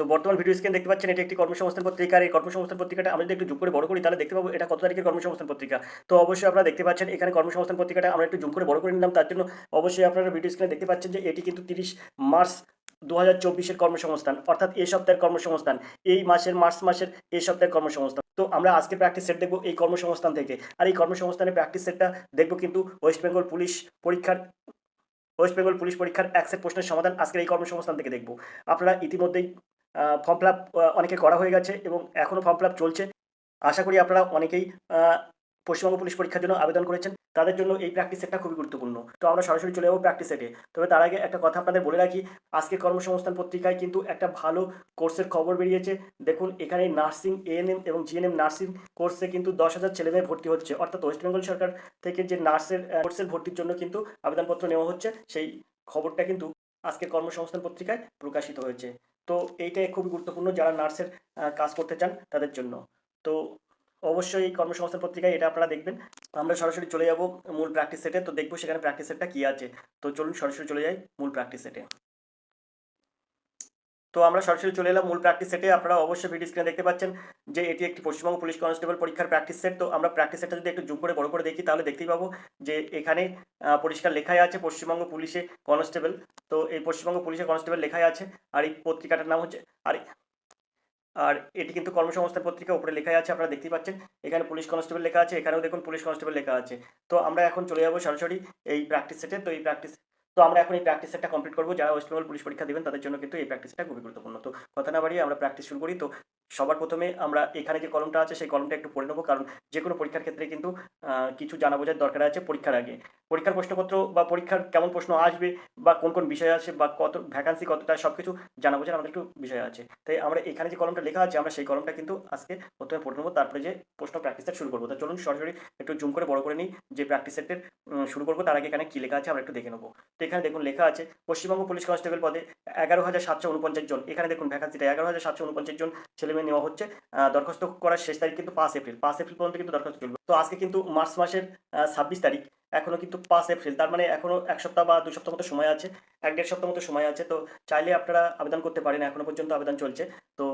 তো বর্তমান video screen দেখতে পাচ্ছেন, এটি একটি কর্মসংস্থান পত্রিকা। আর এই কর্মসংস্থান পত্রিকাটা আমরা যদি একটু জুম করে বড় করি তাহলে দেখতে পাবো এটা কত তারিখের কর্মসংস্থান পত্রিকা। তো অবশ্যই আপনারা দেখতে পাচ্ছেন এখানে কর্মসংস্থান পত্রিকাটা আমরা একটু জুম করে বড় করে নিলাম। তার জন্য অবশ্যই আপনারা ভিডিও স্ক্রিনে দেখতে পাচ্ছেন যে এটি কিন্তু 30 মার্চ 2024-এর কর্মসংস্থান, অর্থাৎ এই সপ্তাহের কর্মসংস্থান, এই মাসের মার্চ মাসের এই সপ্তাহের কর্মসংস্থান। তো আমরা আজকে প্র্যাকটিস সেট দেখবো এই কর্মসংস্থান থেকে। আর এই কর্মসংস্থানের প্র্যাকটিস সেটটা দেখবো কিন্তু ওয়েস্ট বেঙ্গল পুলিশ পরীক্ষার এক সেট প্রশ্নের সমাধান আজকের এই কর্মসংস্থান থেকে দেখব। আপনারা ইতিমধ্যেই ফর্ম ফিল আপ অনেকে করা হয়ে গেছে এবং এখনও ফর্ম ফিল আপ চলছে। আশা করি আপনারা অনেকেই পশ্চিমবঙ্গ পুলিশ পরীক্ষার জন্য আবেদন করেছেন। তাদের জন্য এই প্র্যাকটিস সেটটা খুবই গুরুত্বপূর্ণ। তো আমরা সরাসরি চলে যাবো প্র্যাকটিস সেটে। তবে তার আগে একটা কথা আপনাদের বলে রাখি, আজকের কর্মসংস্থান পত্রিকায় কিন্তু একটা ভালো কোর্সের খবর বেরিয়েছে। দেখুন এখানে নার্সিং, এএনএম এবং জিএনএম নার্সিং কোর্সে কিন্তু 10,000 ছেলেমেয়ে ভর্তি হচ্ছে। অর্থাৎ ওয়েস্ট বেঙ্গল সরকার থেকে যে নার্সের কোর্সের ভর্তির জন্য কিন্তু আবেদনপত্র নেওয়া হচ্ছে, সেই খবরটা কিন্তু আজকের কর্মসংস্থান পত্রিকায় প্রকাশিত হয়েছে। তো এইটাই খুবই গুরুত্বপূর্ণ যারা নার্সের কাজ করতে চান তাদের জন্য। তো অবশ্যই এই কর্মসংস্থান পত্রিকায় এটা আপনারা দেখবেন। আমরা সরাসরি চলে যাব মূল প্র্যাকটিস সেটে। তো দেখবো সেখানে প্র্যাকটিস সেটটা কী আছে। তো চলুন সরাসরি চলে যাই মূল প্র্যাকটিস সেটে। তো আমরা সরাসরি চলে এলাম মূল প্র্যাকটিস সেটে। আপনারা অবশ্যই ভিডিও স্ক্রিনে দেখতে পাচ্ছেন যে এটি একটি পশ্চিমবঙ্গ পুলিশ কনস্টেবল পরীক্ষার প্র্যাকটিস সেট। তো আমরা প্র্যাকটিস সেটটা যদি একটু জুম করে বড় করে দেখি তাহলে দেখতেই পাবো যে এখানে পরিষ্কার লেখাই আছে পশ্চিমবঙ্গ পুলিশে কনস্টেবল। তো এই পশ্চিমবঙ্গ পুলিশে কনস্টেবল লেখাই আছে। আর এই পত্রিকাটার নাম হচ্ছে আর আর এটি কিন্তু কর্মসংস্থান পত্রিকা, উপরে লেখাই আছে আপনারা দেখতেই পাচ্ছেন। এখানে পুলিশ কনস্টেবল লেখা আছে, এখানেও দেখুন পুলিশ কনস্টেবল লেখা আছে। তো আমরা এখন চলে যাবো সরাসরি এই প্র্যাকটিস সেটে। তো আমরা এখন এই প্র্যাকটিস সেটটা কমপ্লিট করবো। যারা ওয়েস্ট বেঙ্গল পুলিশ পরীক্ষা দেবেন তাদের জন্য কিন্তু এই প্র্যাকটিসটা খুবই গুরুত্বপূর্ণ। তো কথা না বাড়িয়ে আমরা প্র্যাকটিস শুরু করি। তো সবার প্রথমে আমরা এখানে যে কলমটা আছে সেই কলমটা একটু পড়ে নেবো, কারণ যে কোনো পরীক্ষার ক্ষেত্রে কিন্তু কিছু জানা বোঝার দরকার আছে পরীক্ষার আগে। পরীক্ষার প্রশ্নপত্র বা পরীক্ষার কেমন প্রশ্ন আসবে বা কোন কোন বিষয় আছে বা কত ভ্যাকান্সি কতটা, সব কিছু জানা বোঝার আমাদের একটু বিষয় আছে। তাই আমরা এখানে যে কলমটা লেখা আছে আমরা সেই কলমটা কিন্তু আজকে প্রথমে পড়ে নেবো, তারপরে যে প্রশ্ন প্র্যাকটিস সেট শুরু করবো। তো চলুন সরাসরি একটু জুম করে বড় করে নিই যে প্র্যাকটিস সেটের শুরু করবো। তার আগে এখানে কী লেখা আছে আমরা একটু দেখে নেবো। তো এখানে দেখুন লেখা আছে পশ্চিমবঙ্গ পুলিশ কনস্টেবল পদে 11,749 জন। এখানে দেখুন ভ্যাকান্সিটা 11,749 জন ছেলেমেয়ে নেওয়া হচ্ছে। দরখাস্ত করার শেষ তারিখ কিন্তু 5 এপ্রিল। 5 এপ্রিল পর্যন্ত কিন্তু দরখাস্ত চলবে। তো আজকে কিন্তু মার্চ মাসের 26 তারিখ, এখনও কিন্তু 5 এপ্রিল, তার মানে এখনও 1 সপ্তাহ বা 2 সপ্তাহ মতো সময় আছে, 1-1.5 সপ্তাহ মতো সময় আছে। তো চাইলে আপনারা আবেদন করতে পারেন, এখনও পর্যন্ত আবেদন চলছে। তো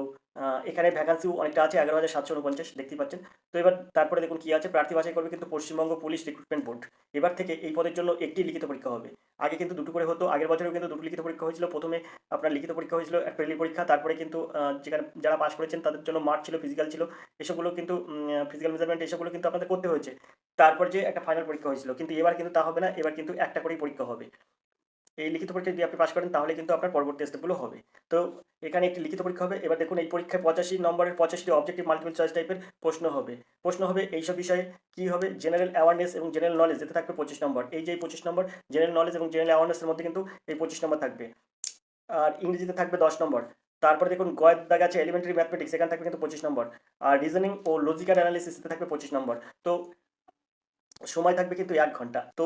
এখানে ভ্যাকান্সিও অনেকটা আছে, 11,749 দেখতেই পাচ্ছেন। তো এবার তারপরে দেখুন কী আছে, প্রার্থী বাছাই করবে কিন্তু পশ্চিমবঙ্গ পুলিশ রিক্রুটমেন্ট বোর্ড। এবার থেকে এই পদের জন্য একটি লিখিত পরীক্ষা হবে। আগে কিন্তু দুটো করে হতো, আগের বছরেও কিন্তু দুটো লিখিত পরীক্ষা হয়েছিল। প্রথমে আপনার লিখিত পরীক্ষা হয়েছিল, একটা প্রিলি পরীক্ষা, তারপরে কিন্তু যেখানে যারা পাস করেছেন তাদের জন্য মার্ক ছিল, ফিজিক্যাল ছিল, এসবগুলো কিন্তু ফিজিক্যাল মেজারমেন্ট এসবগুলো কিন্তু আপনাদের করতে হয়েছে। তারপর যে একটা ফাইনাল পরীক্ষা হয়েছিল, কিন্তু এবার কিন্তু তা হবে না, এবার কিন্তু একটা করেই পরীক্ষা হবে। এই লিখিত পরীক্ষা যদি আপনি পাস করেন তাহলে কিন্তু আপনার পরবর্তী স্টেপগুলো হবে। তো এখানে একটি লিখিত পরীক্ষা হবে। এবার দেখুন এই পরীক্ষায় 85 নম্বরের 85টি অবজেক্টিভ মাল্টিপল চয়েস টাইপের প্রশ্ন হবে এইসব বিষয়ে। কী হবে, জেনারেল অ্যাওয়ারনেস এবং জেনারেল নলেজ, যেতে থাকবে 25 নম্বর। এই যে 25 নম্বর জেনারেল নলেজ এবং জেনারেল অ্যাওয়ারনেসের মধ্যে কিন্তু এই 25 নম্বর থাকবে। আর ইংরেজিতে থাকবে 10 নম্বর। তারপরে দেখুন গয়ের দাগ আছে এলিমেন্টারি ম্যাথমেটিক্স, এখানে থাকবে কিন্তু 25 নম্বর। আর রিজনিং ও লজিক্যাল অ্যানালিসিসে থাকবে 25 নম্বর। তো সময় থাকবে কিন্তু 1 ঘন্টা। তো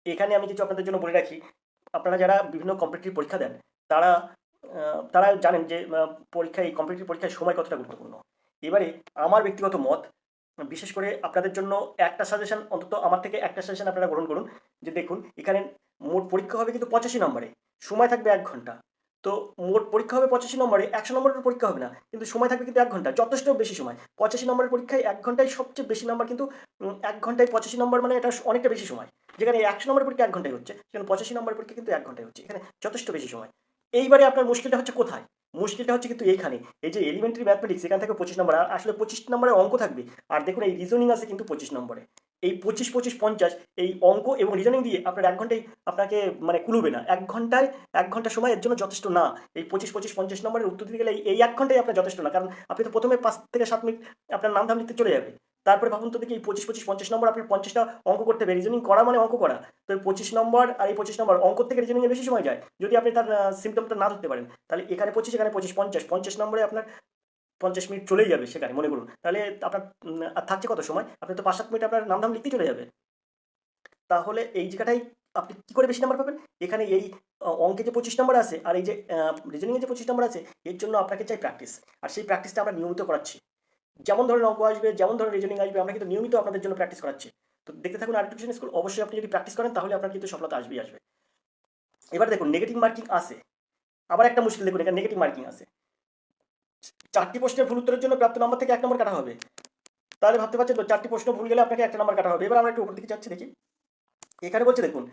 এখানে আমি কিছু আপনাদের জন্য বলে রাখি, আপনারা যারা বিভিন্ন কম্পিটিটিভ পরীক্ষা দেন তারা তারা জানেন যে পরীক্ষায়, এই কম্পিটিটিভ পরীক্ষায় সময় কতটা গুরুত্বপূর্ণ। এবারে আমার ব্যক্তিগত মত, বিশেষ করে আপনাদের জন্য একটা সাজেশন, অন্তত আমার থেকে একটা সাজেশন আপনারা গ্রহণ করুন। যে দেখুন এখানে মোট পরীক্ষা হবে কিন্তু 85 নম্বরে, সময় থাকবে 1 ঘন্টা। তো মোট পরীক্ষা হবে 85 নম্বরে, 100 নম্বরের পরীক্ষা হবে না, কিন্তু সময় থাকবে কিন্তু 1 ঘন্টা, যথেষ্ট বেশি সময়। 85 নম্বরের পরীক্ষায় 1 ঘন্টায় সবচেয়ে বেশি নাম্বার, কিন্তু 1 ঘন্টায় 85 নম্বর মানে এটা অনেকটা বেশি সময়। যেখানে 100 নম্বরের পরীক্ষা 1 ঘন্টায় হচ্ছে, সেখানে 85 নম্বরের পরীক্ষা কিন্তু 1 ঘন্টায় হচ্ছে, এখানে যথেষ্ট বেশি সময়। এইবারে আপনার মুশকিলটা হচ্ছে কোথায়? মুশকিলটা হচ্ছে কিন্তু এইখানে, এই যে এলিমেন্টারি ম্যাথমেটিক্স এখান থেকে 25 নম্বর, আর আসলে 25 নম্বরের অঙ্ক থাকবে। আর দেখুন এই রিজনিং আছে কিন্তু 25 নম্বরে। এই 25-25-50 এই অঙ্ক এবং রিজনিং দিয়ে আপনার 1 ঘন্টায় আপনাকে মানে কুলবে না। 1 ঘন্টায় 1 ঘন্টা সময় এর জন্য যথেষ্ট না। এই 25-25-50 নম্বরের উত্তর দিতে গেলে এই 1 ঘন্টাই আপনার যথেষ্ট না, কারণ আপনি তো প্রথমে 5 থেকে 7 মিনিট আপনার নাম ধাম লিখতে চলে যাবে। তারপরে ভাবুন তো দেখি এই 25-25-50 নম্বর আপনার 50টা অঙ্ক করতে হবে। রিজনিং করা মানে অঙ্ক করা। তো এই 25 নম্বর আর এই 25 নম্বর অঙ্ক থেকে রিজনিংয়ে বেশি সময় যায়। যদি আপনি তার সিমটমটা না ধরতে পারেন, তাহলে এখানে 25, এখানে 25, 50 নম্বরে আপনার 50 মিনিট চলেই যাবে সেখানে, মনে করুন। তাহলে আপনার আর থাকছে কত সময়? আপনি তো 5-7 মিনিট আপনার নাম ধাম লিখতেই চলে যাবে। তাহলে এই জায়গাটায় আপনি কী করে বেশি নাম্বার পাবেন? এখানে এই অঙ্কে যে 25 নম্বর আছে আর এই যে রিজনিংয়ে যে 25 নম্বর আছে, এর জন্য আপনাকে চাই প্র্যাকটিস। আর সেই প্র্যাকটিসটা আমরা নিয়মিত করাচ্ছি। যেমন ধরনের অঙ্ক আসবে, যেমন ধরনের রিজনিং আসবে, আমরা কিন্তু নিয়মিত আপনাদের জন্য প্র্যাকটিস করাচ্ছি। তো দেখতে থাকুন আরেকটু টিউশন স্কুল। অবশ্যই আপনি যদি প্র্যাকটিস করেন তাহলে আপনার কিন্তু সফলতা আসবেই আসবে। এবার দেখুন নেগেটিভ মার্কিং আছে। আবার একটা মুশকিল, দেখুন এখানে নেগেটিভ মার্কিং আছে। 4টি প্রশ্নের ভুল উত্তরের জন্য প্রাপ্ত নম্বর থেকে 1 নম্বর কাটা হবে। তাহলে ভাবতে পারছেন তো 4টি প্রশ্ন ভুল গেলে আপনাকে 1 নম্বর কাটা হবে। এবার আমরা একটু উপর দিকে যাচ্ছি দেখি। এখানে বলছে দেখুন,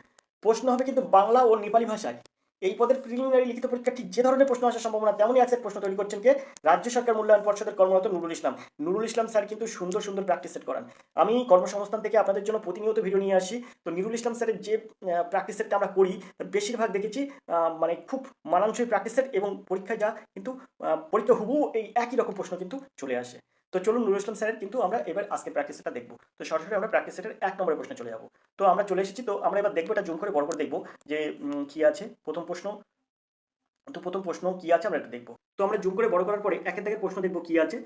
প্রশ্ন হবে কিন্তু বাংলা ও নেপালি ভাষায়। এই পদের প্রিলিমিনারি লিখিত পরীক্ষা ঠিক যে ধরনের প্রশ্ন আসার সম্ভাবনা তেমনই আছে, প্রশ্ন তৈরি করছেন কে? রাজ্য সরকার মূল্যায়ন পর্ষদের কর্মরত নুরুল ইসলাম। নুরুল ইসলাম স্যার কিন্তু সুন্দর সুন্দর প্র্যাকটিস সেট করান। আমি কর্মসংস্থান থেকে আপনাদের জন্য প্রতিনিয়ত ভিডিও নিয়ে আসি। তো নুরুল ইসলাম স্যারের যে প্র্যাকটিস সেটটা আমরা করি, বেশিরভাগ দেখেছি মানে খুব মানানসই প্র্যাকটিস সেট, এবং পরীক্ষায় যা কিন্তু পরীক্ষা হুবহু এই একই রকম প্রশ্ন কিন্তু চলে আসে। তো চলুন নুরুল ইসলাম স্যারের কিন্তু আমরা এবার আজকে প্র্যাকটিস সেটটা দেখবো। তো সরাসরি আমরা প্র্যাকটিস সেটের 1 নম্বরের প্রশ্নে চলে যাবো। তো আমরা চলে এসেছি। তো আমরা এবার দেখবো, এটা জুম করে বড় করে দেখবো যে কি আছে প্রথম প্রশ্ন। তো প্রথম প্রশ্ন কি আছে আমরা এটা দেখবো। তো আমরা জুম করে বড় করার পরে একের দাগের প্রশ্ন দেখবো কি আছে।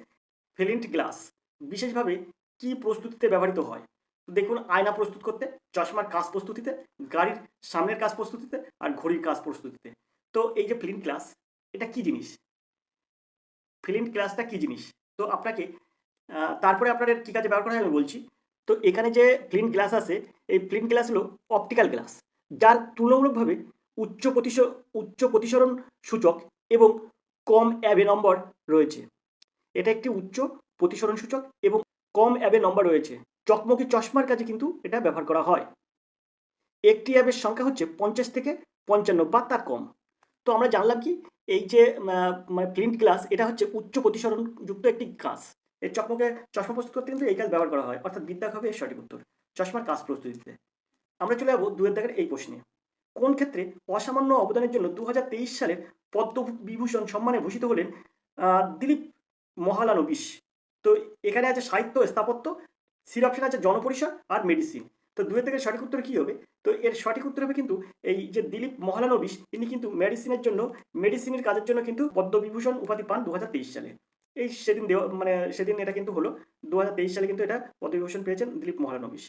ফ্লিন্ট গ্লাস বিশেষভাবে কি প্রস্তুতিতে ব্যবহৃত হয়? তো দেখুন, আয়না প্রস্তুত করতে, চশমার কাঁচ প্রস্তুতিতে, গাড়ির সামনের কাঁচ প্রস্তুতিতে, আর ঘড়ির কাঁচ প্রস্তুতিতে। তো এই যে ফ্লিন্ট গ্লাস, এটা কি জিনিস? ফ্লিন্ট গ্লাসটা কি জিনিস? তো আপনাকে তারপরে আপনার কি কাজে ব্যবহার করা হয় আমি বলছি। তো এখানে যে ফ্লিন্ট গ্লাস আছে, এই ফ্লিন্ট গ্লাস হলো অপটিক্যাল গ্লাস, যার তুলনামূলকভাবে উচ্চ প্রতিসরণ সূচক এবং কম অ্যাবে নম্বর রয়েছে। এটা একটি উচ্চ প্রতিসরণ সূচক এবং কম অ্যাবে নম্বর রয়েছে। চকমকি চশমার কাজে কিন্তু এটা ব্যবহার করা হয়। একটি অ্যাবের সংখ্যা হচ্ছে 50 থেকে 55 বা তার কম। তো আমরা জানলাম কি, এই যে মানে প্রিন্ট গ্লাস, এটা হচ্ছে উচ্চ প্রতিসরণ যুক্ত একটি কাঁচ। এই চকমকে চশমা প্রস্তুত করতে কিন্তু এই কাজ ব্যবহার করা হয়, অর্থাৎ বিদ্যাক হবে এর সঠিক উত্তর, চশমার কাঁচ প্রস্তুতিতে। আমরা চলে যাবো 2 এর দাগের এই প্রশ্নে। কোন ক্ষেত্রে অসামান্য অবদানের জন্য 2023 সালের পদ্মবিভূষণ সম্মানে ভূষিত হলেন দিলীপ মহলানবিশ? তো এখানে আছে সাহিত্য, স্থাপত্য, সির অপশন আছে জনপরিসর আর মেডিসিন। তো 2 এর থেকে সঠিক উত্তর কি হবে? তো এর সঠিক উত্তর হবে কিন্তু এই যে দিলীপ মহলানবিশ, ইনি কিন্তু মেডিসিনের জন্য, মেডিসিনের কাজের জন্য কিন্তু পদ্মবিভূষণ উপাধি পান 2023 সালে। এই সেদিন মানে সেদিন এটা কিন্তু হলো 2023 সালে কিন্তু এটা পদ্মবিভূষণ পেয়েছেন দিলীপ মহলানবিশ।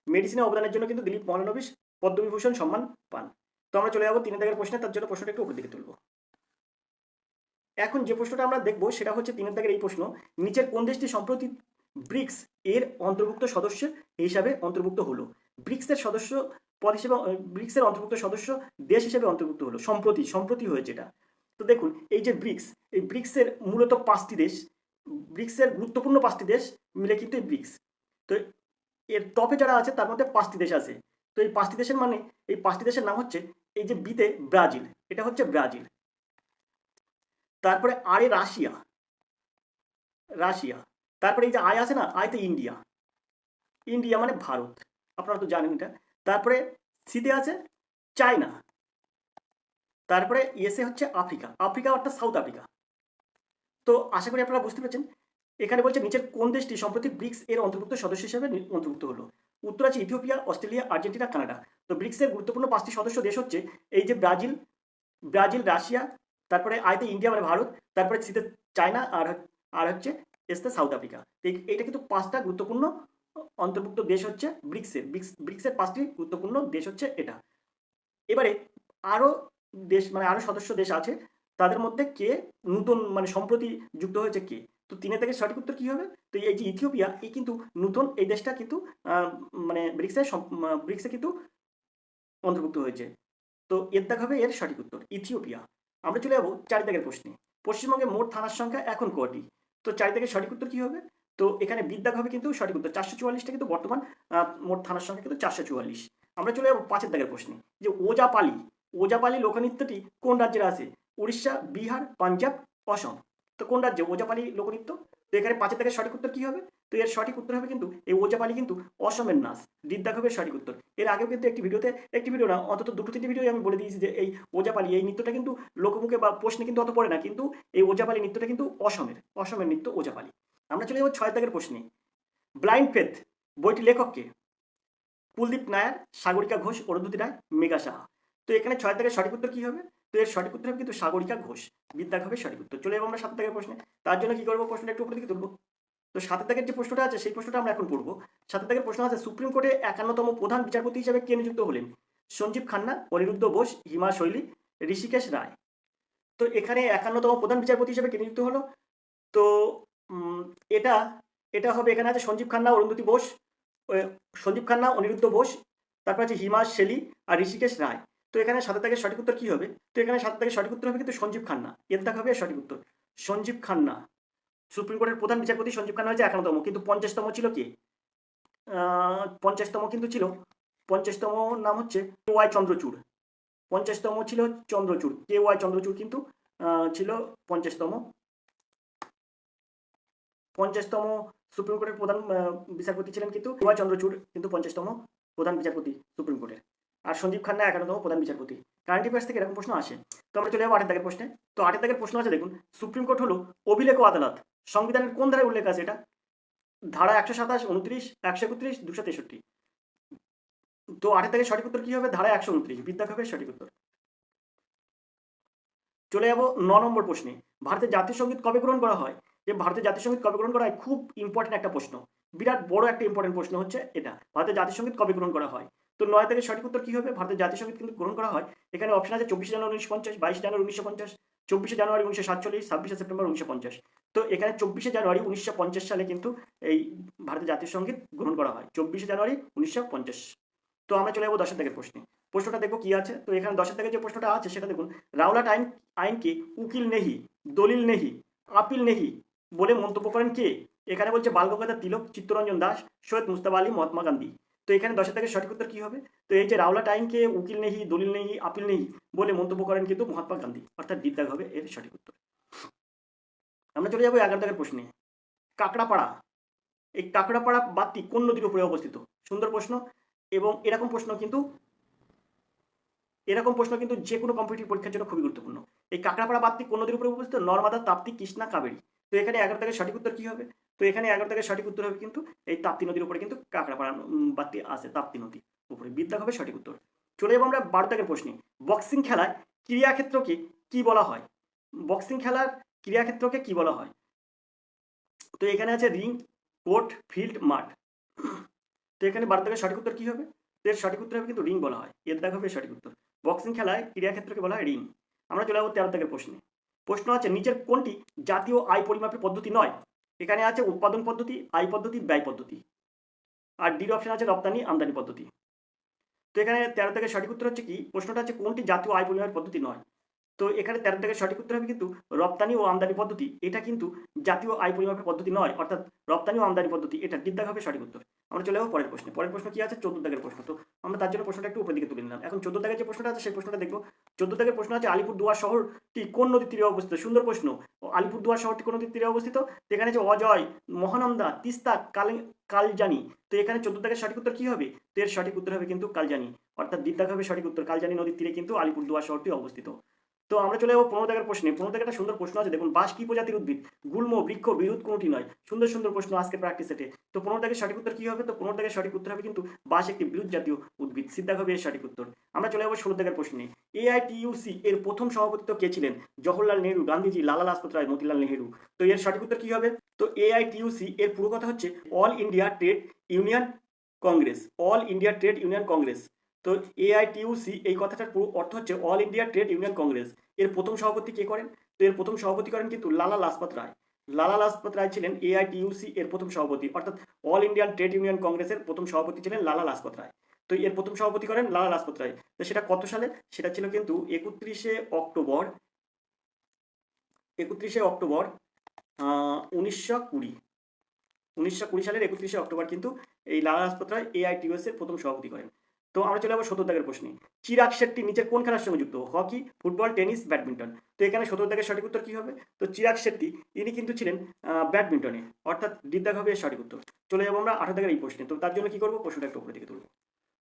মেডিসিনে অবদানের জন্য কিন্তু দিলীপ মহলানবিশ পদ্মবিভূষণ সম্মান পান। তো আমরা চলে যাবো 3 এর দাগের প্রশ্নে, তার জন্য প্রশ্নটা একটু উপর দিকে তুলবো। এখন যে প্রশ্নটা আমরা দেখব সেটা হচ্ছে 3 এর দাগের এই প্রশ্ন। নিচের কোন দেশটি সম্প্রতি ব্রিক্স এর অন্তর্ভুক্ত সদস্য হিসাবে অন্তর্ভুক্ত হলো? ব্রিক্সের সদস্য পদ হিসেবে, ব্রিক্সের অন্তর্ভুক্ত সদস্য দেশ হিসেবে অন্তর্ভুক্ত হলো সম্প্রতি হয়েছে এটা। তো দেখুন, এই যে ব্রিক্স, এই ব্রিক্সের মূলত 5টি দেশ, ব্রিক্সের গুরুত্বপূর্ণ 5টি দেশ মিলে কিন্তু এই ব্রিক্স। তো এর টপে যারা আছে তার মধ্যে 5টি দেশ আছে। তো এই 5টি দেশের মানে, এই 5টি দেশের নাম হচ্ছে, এই যে বিতে ব্রাজিল, এটা হচ্ছে ব্রাজিল। তারপরে আরে রাশিয়া, রাশিয়া। তারপরে এই যে আয় আছে না, আয়তে ইন্ডিয়া, ইন্ডিয়া মানে ভারত, আপনারা তো জানেন এটা। তারপরে সিতে আছে চায়না। তারপরে এসে হচ্ছে আফ্রিকা, আফ্রিকা অর্থাৎ সাউথ আফ্রিকা। তো আশা করি আপনারা বুঝতে পেরেছেন। এখানে বলছে নিচের কোন দেশটি সম্প্রতি ব্রিক্স এর অন্তর্ভুক্ত সদস্য হিসেবে অন্তর্ভুক্ত হলো? উত্তর আছে ইথিওপিয়া, অস্ট্রেলিয়া, আর্জেন্টিনা, কানাডা। তো ব্রিক্সের গুরুত্বপূর্ণ 5টি সদস্য দেশ হচ্ছে এই যে ব্রাজিল, রাশিয়া, তারপরে আয়তে ইন্ডিয়া মানে ভারত, তারপরে সিতে চায়না, আর হচ্ছে এসতে সাউথ আফ্রিকা। এইটা কিন্তু 5টা গুরুত্বপূর্ণ অন্তর্ভুক্ত দেশ হচ্ছে ব্রিক্সের 5টি গুরুত্বপূর্ণ দেশ হচ্ছে এটা। এবারে আরও দেশ, মানে আরও সদস্য দেশ আছে, তাদের মধ্যে কে নতুন মানে সম্প্রতি যুক্ত হয়েছে কে? তো 3 থেকে সঠিক উত্তর কি হবে? তো এই যে ইথিওপিয়া, এই কিন্তু নতুন, এই দেশটা কিন্তু মানে ব্রিক্সে কিন্তু অন্তর্ভুক্ত হয়েছে। তো এর দাগ হবে এর সঠিক উত্তর, ইথিওপিয়া। আমরা চলে যাবো 4 দাগের প্রশ্নে। পশ্চিমবঙ্গে মোট থানার সংখ্যা এখন কটি? তো 4 দাগের সঠিক উত্তর কি হবে? তো এখানে বিদ্যাগ হবে কিন্তু সঠিক উত্তর, 444টা কিন্তু বর্তমান মোট থানার সংখ্যা কিন্তু 444। আমরা চলে যাবো 5 দাগের প্রশ্নে, যে ওজাপালি লোকনৃত্যটি কোন রাজ্যের আছে? উড়িষ্যা, বিহার, পাঞ্জাব, অসম। তো কোন রাজ্যে ওজাপালি লোকনৃত্য? তো এখানে 5 দাগের সঠিক উত্তর কি হবে? তো এর সঠিক উত্তর হবে কিন্তু এই ওজাপালি কিন্তু অসমের নাচ, দিদ্দাগ হবে সঠিক উত্তর। এর আগেও কিন্তু একটি ভিডিও না, অন্তত 2-3টি ভিডিও আমি বলে দিয়েছি যে এই ওজাপালি, এই নৃত্যটা কিন্তু লোকমুখে বা প্রশ্নে কিন্তু অত পড়ে না, কিন্তু এই ওজাপালি নৃত্যটা কিন্তু অসমের নৃত্য ওজাপালি। আমরা চলে যাবো 6 দাগের প্রশ্নে। ব্লাইন্ড ফেথ বইটি লেখককে? কুলদীপ নায়ার, সাগরিকা ঘোষ, অরুন্ধতী রায়, মেঘা সাহা। তো এখানে 6 দাগের সঠিক উত্তর কি হবে? তো এর সঠিক উত্তর হবে কিন্তু সাগরিকা ঘোষ, বিদ্যাগ হবে সঠিক উত্তর। চলে যাবো আমরা 7 দাগের প্রশ্নে। তার জন্য কি করবো, প্রশ্নটা একটু উপর দিকে তুলবো। তো 7 দাগের যে প্রশ্নটা আছে সেই প্রশ্নটা আমরা এখন পড়বো। 7 দাগের প্রশ্ন আছে, সুপ্রিম কোর্টে 51তম প্রধান বিচারপতি হিসেবে কে নিযুক্ত হলেন? সঞ্জীব খান্না, অনিরুদ্ধ বোস, হিমা শৈলী, ঋষিকেশ রায়। তো এখানে 51তম প্রধান বিচারপতি হিসেবে কে নিযুক্ত হলো? তো এটা এটা হবে, এখানে আছে সঞ্জীব খান্না, অরুন্ধতী বোস, সঞ্জীব খান্না, অনিরুদ্ধ বোস, তারপর আছে হিমা শেলি আর ঋষিকেশ রায়। তো এখানে 7 দাগের সঠিক উত্তর কি হবে? তো এখানে 7 দাগের সঠিক উত্তর হবে কিন্তু সঞ্জীব খান্না, এর দাগ হবে সঠিক উত্তর। সঞ্জীব খান্না, সুপ্রিম কোর্টের প্রধান বিচারপতি সঞ্জীব খান্না হয়েছে 51তম, কিন্তু 50তম ছিল কে? 50তম কিন্তু ছিল, 50তম নাম হচ্ছে ওয়াই চন্দ্রচূড়। 50তম ছিল চন্দ্রচূড়, কে ওয়াই চন্দ্রচূড় কিন্তু ছিল 50তম। 50তম সুপ্রিম কোর্টের প্রধান বিচারপতি ছিলেন কিন্তু ওয়াই চন্দ্রচূড়, কিন্তু 50তম প্রধান বিচারপতি সুপ্রিম কোর্টের। আর সঞ্জীব খান্না 51তম প্রধান বিচারপতি। কারেন্ট অ্যাফেয়ার্স থেকে এরকম প্রশ্ন আসে। তো আমরা চলে যাবো 8 দাগের প্রশ্নে। তো 8 দাগের প্রশ্ন আছে দেখুন, সুপ্রিম কোর্ট হলো অভিলেখ আদালত, সংবিধানের কোন ধারায় উল্লেখ আছে এটা? ধারা 127, 29, 131, 263। তো 8 দাগের সঠিক উত্তর কি হবে? ধারা 129, বিদ্যাক হবে সঠিক উত্তর। চলে যাবো 9 নম্বর প্রশ্নে। ভারতের জাতীয় সঙ্গীত কবে গ্রহণ করা হয়? যে ভারতের জাতীয় সঙ্গীত কবে গ্রহণ করা হয়, খুব ইম্পর্টেন্ট একটা প্রশ্ন, বিরাট বড় একটা ইম্পর্টেন্ট প্রশ্ন হচ্ছে এটা, ভারতের জাতীয় সঙ্গীত কবে গ্রহণ করা হয়? তো 9 থেকে সঠিক উত্তর কি হবে? ভারতের জাতীয় সঙ্গীত কিন্তু গ্রহণ করা হয়, এখানে অপশন আছে 24 জানুয়ারি 1950, 22 জানুয়ারি 1950, 24 জানুয়ারি 1947, 26 সেপ্টেম্বর 1950। তো এখানে 24 জানুয়ারি 1950 সালে কিন্তু এই ভারতের জাতীয় সঙ্গীত গ্রহণ করা হয়, 24 জানুয়ারি 1950। তো আমরা চলে যাবো 10 দাগের প্রশ্নে। প্রশ্নটা দেখবো কি আছে। তো এখানে 10 দাগের যে প্রশ্নটা আছে সেটা দেখুন, রাওলাট আইনকে উকিল নেহি, দলিল নেহি, আপিল নেহি বলে মন্তব্য করেন কে? এখানে বলছে বাল গঙ্গাধর তিলক, চিত্তরঞ্জন দাস, সৈয়দ মুজতবা আলী, মহাত্মা গান্ধী। তো এখানে 10 থেকে সঠিক উত্তর কি হবে? তো এই যে রাওলাট আইনকে উকিল নেহি, দলিল নেহি, আপিল নেহি বলে মন্তব্য করেন কিন্তু মহাত্মা গান্ধী, অর্থাৎ দ্বিতীয় হবে এর সঠিক উত্তর। আমরা চলে যাবো 11 দাগের প্রশ্নে। কাকড়াপাড়া, এই কাকড়াপাড়া বাঁধটি কোন নদীর উপরে অবস্থিত? সুন্দর প্রশ্ন, এবং এরকম প্রশ্ন কিন্তু যে কোনো কম্পিটিটিভ পরীক্ষার জন্য খুবই গুরুত্বপূর্ণ। এই কাকড়াপাড়া বাঁধটি কোন নদীর উপরে অবস্থিত? নর্মদা, তাপ্তি, কৃষ্ণা, কাবেরী। তো এখানে 11 থেকে সঠিক উত্তর কি হবে? তো এখানে 11 থেকে সঠিক উত্তর হবে কিন্তু এই তাপ্তি নদীর উপরে কিন্তু কাকড়াপাড়া বাঁধটি আছে, তাপ্তি নদীর উপরে, বিদ্যা হবে সঠিক উত্তর। চলে যাবো আমরা 12 দাগের প্রশ্নে। বক্সিং খেলায় ক্রীড়াক্ষেত্রকে কি বলা হয়? বক্সিং খেলার ক্রীড়াক্ষেত্রকে কি বলা হয়? তো এখানে আছে রিং, কোর্ট, ফিল্ড, মাঠ। তো এখানে 12 থেকে সঠিক উত্তর কি হবে? এর সঠিক উত্তর হবে কিন্তু রিং বলা হয়, এর দাগ হবে সঠিক উত্তর। বক্সিং খেলায় ক্রীড়াক্ষেত্রকে বলা হয় রিং। আমরা চলে যাবো 13 দাগের প্রশ্নে। প্রশ্ন আছে নিচের কোনটি জাতীয় আয় পরিমাপের পদ্ধতি নয়? এখানে আছে উৎপাদন পদ্ধতি, আয় পদ্ধতি, ব্যয় পদ্ধতি। আর ডির অপশন আছে রপ্তানি, আমদানি পদ্ধতি। তো এখানে 13 থেকে সঠিক উত্তর হচ্ছে কি, প্রশ্নটা হচ্ছে কোনটি জাতীয় আয় পরিমাপের পদ্ধতি নয়? তো এখানে 13 থেকে সঠিক উত্তর হবে কিন্তু রপ্তানি ও আমদানি পদ্ধতি, এটা কিন্তু জাতীয় আয় পরিমাপের পদ্ধতি নয়, অর্থাৎ রপ্তানি ও আমদানি পদ্ধতি, এটা দ্বিতীয় হবে সঠিক উত্তর। আমরা চলে যাবো পরের প্রশ্নে। পরের প্রশ্ন কি আছে? 14 দাগের প্রশ্ন। তো আমরা তার জন্য প্রশ্নটা একটু উপর দিকে তুলে নিলাম। এখন 14 দাগের যে প্রশ্নটা আছে সেই প্রশ্নটা দেখবো। 14 দাগের প্রশ্ন আছে আলিপুরদুয়ার শহরটি কোন নদীর তীরে অবস্থিত? সুন্দর প্রশ্ন। আলিপুরদুয়ার শহরটি কোন নদীর তীরে অবস্থিত? এখানে আছে অজয়, মহানন্দা, তিস্তা, কালজানি। তো এখানে 14 দাগের সঠিক উত্তর কি হবে? তো এর সঠিক উত্তর হবে কিন্তু কালজানি, অর্থাৎ দ্বিতীয় হবে সঠিক উত্তর। কালজানি নদীর তীরে কিন্তু আলিপুরদুয়ার শহরটি অবস্থিত। তো আমরা চলে যাবো 15 দাগের প্রশ্নে। 15 দাগের একটা সুন্দর প্রশ্ন আছে দেখুন, বাঁশ কি প্রজাতির উদ্ভিদ? গুল্ম, বৃক্ষ, বিরুৎ কোনটি নয়? সুন্দর সুন্দর প্রশ্ন আজকে প্র্যাকটিস সেটে। তো 15 দাগের সঠিক উত্তর কি হবে? তো 15 দাগের সঠিক উত্তর হবে কিন্তু বাঁশ একটি বিরুৎ জাতীয় উদ্ভিদ, সিদ্ধা হবে এর সঠিক উত্তর। আমরা চলে যাবো 16 দাগের প্রশ্নে। এআইটিইউসি এর প্রথম সভাপতিত্ব কে ছিলেন? জওহরলাল নেহরু, গান্ধীজি, লালা লাজপত রায়, মতিলাল নেহরু। তো এর সঠিক উত্তর কি হবে? তো এআইটিইউসি এর পুরো কথা হচ্ছে all India trade union Congress, all India trade union Congress. তো এআইটিইউসি এই কথাটার পুরো অর্থ হচ্ছে all India trade union Congress. এর প্রথম সভাপতি কে করেন? তো এর প্রথম সভাপতি করেন কিন্তু লালা লাজপত রায়। লালা লাজপত রায় ছিলেন এআইটিইউসি এর প্রথম সভাপতি, অর্থাৎ অল ইন্ডিয়ান ট্রেড ইউনিয়ন কংগ্রেসের প্রথম সভাপতি ছিলেন লালা লাজপত রায়। তো এর প্রথম সভাপতি করেন লালা লাজপত রায়। তো সেটা কত সালে? সেটা ছিল কিন্তু 31শে অক্টোবর 1920। 1920 সালের 31শে অক্টোবর কিন্তু এই লালা লাজপত রায় এআইটিইউসি এর প্রথম সভাপতি করেন। তো আমরা চলে যাবো 17 দাগের প্রশ্নে। চিরাগ শেট্টি নিচের কোন খেলার সঙ্গে যুক্ত? Hockey, football, tennis, badminton. তো এখানে 17 দাগের সঠিক উত্তর কি হবে? তো চিরাগ শেট্টি ইনি কিন্তু ছিলেন ব্যাডমিন্টনে, অর্থাৎ দ্বিতীয় হবে এর সঠিক উত্তর। চলে যাবো আমরা 18 দাগের এই প্রশ্নে। তো তার জন্য কি করবো? প্রশ্নটা একটু উপরে দিকে তুলবো।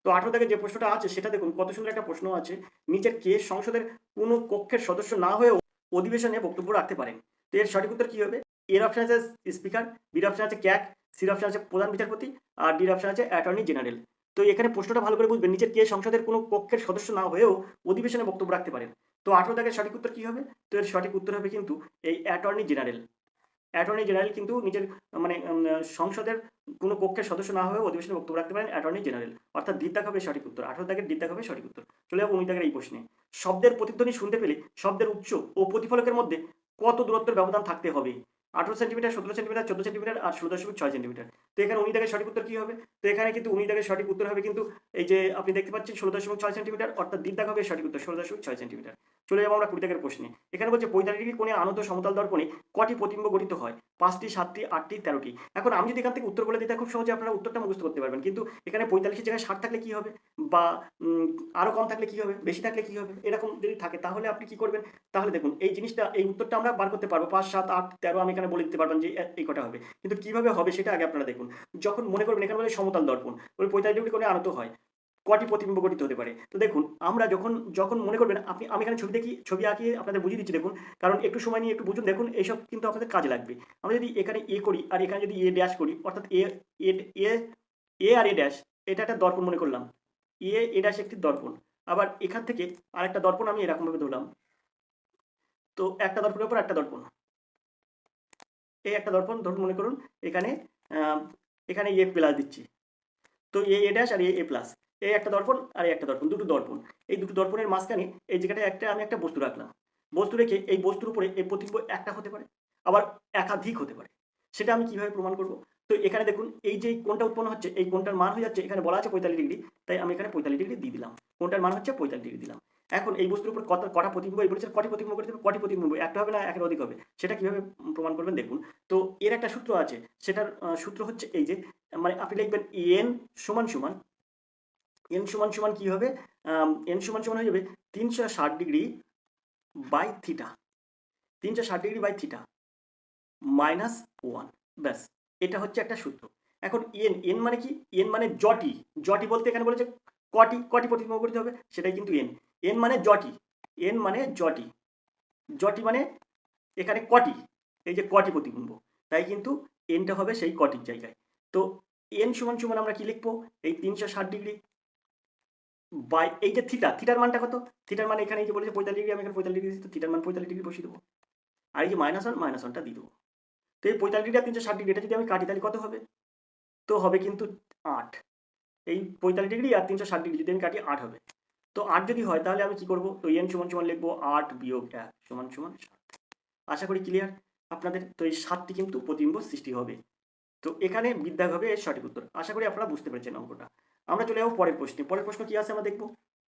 তো 18 দাগের যে প্রশ্নটা আছে সেটা দেখুন, কত সুন্দর একটা প্রশ্ন আছে। নিচের কে সংসদের কোনো কক্ষের সদস্য না হয়েও অধিবেশনে বক্তব্য রাখতে পারেন? তো এর সঠিক উত্তর কি হবে? এর অপশন আছে স্পিকার, বির অপশন আছে ক্যাগ, সির অপশন আছে প্রধান বিচারপতি, আর ডির অপশন আছে অ্যাটর্নি জেনারেল। তো এখানে প্রশ্নটা ভালো করে বুঝবেন, নিচের কে সংসদের কোনো কক্ষের সদস্য না হয়েও অধিবেশনে বক্তব্য রাখতে পারেন? তো 18 দাগের সঠিক উত্তর কি হবে? তো এর সঠিক উত্তর হবে কিন্তু এই অ্যাটর্নি জেনারেল। অ্যাটর্নি জেনারেল কিন্তু নিজের মানে সংসদের কোনো কক্ষের সদস্য না হয়েও অধিবেশনে বক্তব্য রাখতে পারেন অ্যাটর্নি জেনারেল, অর্থাৎ দ্বিতীয় হবে সঠিক উত্তর। 18 দাগের দ্বিতীয় হবে সঠিক উত্তর। চলে যাবো 19 দাগের এই প্রশ্নে। শব্দের প্রতিধ্বনি শুনতে পেলে শব্দের উচ্চ ও প্রতিফলকের মধ্যে কত দূরত্বের ব্যবধান থাকতে হবে? 18 সেন্টিমিটার, 17 সেন্টিমিটার, 14 সেন্টিমিটার আর 16.6 সেন্টিমিটার। তো এখানে 19 দাগের সঠিক উত্তর কি হবে? তো এখানে কিন্তু 19 দাগের সঠিক উত্তর হবে কিন্তু এই যে আপনি দেখতে পাচ্ছেন 16.6 সেন্টিমিটার, অর্থাৎ দ্বিতীয় দাগ হবে সঠিক উত্তর 16.6 সেন্টিমিটার। চলে যাবো আমরা 20 দাগের প্রশ্নে। এখানে বলছে 45 ডিগ্রি কোণে আনত সমতল দর্পণে কটি প্রতিবিম্ব গঠিত হয়? 5টি, 7টি, 8টি, 13টি। এখন আমি যদি এখান থেকে উত্তর বলে দিই তাহলে খুব সহজে আপনারা উত্তরটা মুখস্থ করতে পারবেন। কিন্তু এখানে 45 এর জায়গায় 60 থাকলে কি হবে? বা আরো কম থাকলে কি হবে? বেশি থাকলে কি হবে? এরকম যদি থাকে তাহলে আপনি কি করবেন? তাহলে দেখুন এই জিনিসটা, এই উত্তরটা আমরা বার করতে পারবো। 5, 7, 8, 13 আমি এখানে বলে দিতে পারবেন যে এই কটা হবে। কিন্তু কিভাবে হবে সেটা আগে আপনারা দেখুন। যখন মনে করবেন এখানে বলে সমতল দর্পণ, বলে 45 ডিগ্রি কোণে আনত হয়। কটি প্রতিবিম্ব গঠিত হতে পারে? তো দেখুন আমরা যখন যখন মনে করবেন আমি এখানে ছবি আঁকিয়ে আপনাদের বুঝিয়ে দিচ্ছি দেখুন। কারণ একটু সময় নিয়ে একটু বুঝুন, দেখুন এইসব কিন্তু আপনাদের কাজে লাগবে। আমরা যদি এখানে এ করি আর এখানে যদি এ ড্যাশ করি, অর্থাৎ এ এ এ এ আর এ ড্যাশ, এটা একটা দর্পণ মনে করলাম। এ ড্যাশ একটি দর্পণ। আবার এখান থেকে আরেকটা দর্পণ আমি এরকমভাবে ধরলাম। তো একটা দর্পণের উপর একটা দর্পণ। এই একটা দর্পণ ধরুন মনে করুন এখানে এখানে এ প্লাস দিচ্ছি। তো a dash R A plus, এই একটা দর্পণ আর এই একটা দর্পণ, দুটো দর্পণ। এই দুটো দর্পণের মাঝখানে এই জায়গাটায় আমি একটা বস্তু রাখলাম। বস্তু রেখে এই বস্তুর উপরে এই প্রতিবিম্ব একটা হতে পারে, আবার একাধিক হতে পারে। সেটা আমি কিভাবে প্রমাণ করব? তো এখানে দেখুন এই যে কোণটা উৎপন্ন হচ্ছে, এই কোণটার মান হয়ে যাচ্ছে, এখানে বলা আছে 45 ডিগ্রি, তাই আমি এখানে 45 ডিগ্রি দিয়ে দিলাম। কোণটার মান হচ্ছে 45 ডিগ্রি দিলাম। এখন এই বস্তুর উপর কটা প্রতিবিম্ব, এই বলেছে কটি প্রতিবিম্ব করতে হবে, কটি প্রতিবিম্ব, একটা হবে না একের অধিক হবে। সেটা কিভাবে প্রমাণ করবেন দেখুন। তো এর একটা সূত্র আছে, সেটার সূত্র হচ্ছে এই যে, মানে আপনি লিখবেন এন সমান সমান, এন সমান সমান কি হবে? এন সমান সমান হয়ে যাবে 360 degree by theta, 360 degree by theta minus 1। ব্যাস, এটা হচ্ছে একটা সূত্র। এখন এন মানে কি? এন মানে জটি। জটি বলতে এখানে বলেছে কটি প্রতিবিম্ব করতে হবে, সেটাই কিন্তু এন মানে জটি। এন মানে জটি, জটি মানে এখানে কটি, এই যে কটি প্রতিবিম্ব, তাই কিন্তু এনটা হবে সেই কটির জায়গায়। তো এন সমান সমান আমরা কি লিখবো? এই 360 ডিগ্রি বাই এই যে থিটার মানটা কত? থিটার মান এখানে এই যে বলেছে 45 ডিগ্রি, আমি এখানে 45 ডিগ্রি দিচ্ছি, তো থিটার মান 45 ডিগ্রি বসিয়ে দেবো। আর এই যে মাইনাস ওয়ানটা দিয়ে দেবো। তো এই 45 ডিগ্রি আর 360 ডিগ্রি এটা যদি আমি কাটি তাহলে কত হবে? তো হবে কিন্তু 8। এই 45 ডিগ্রি আর 360 ডিগ্রি যদি আমি কাটি 8 হবে। তো 8 যদি হয় তাহলে আমি কি করব? তো এন সমান সমান লিখবো 8 বিয়োগ 1 সমান সমান 7। আশা করি ক্লিয়ার আপনাদের। তো এই 7টি কিন্তু প্রতিবিম্ব সৃষ্টি হবে। তো এখানে বিদ্যাগ হবে এর সঠিক উত্তর। আশা করি আপনারা বুঝতে পেরেছেন অঙ্কটা। আমরা চলে যাবো পরের প্রশ্নে। পরের প্রশ্ন কি আছে আমরা দেখব।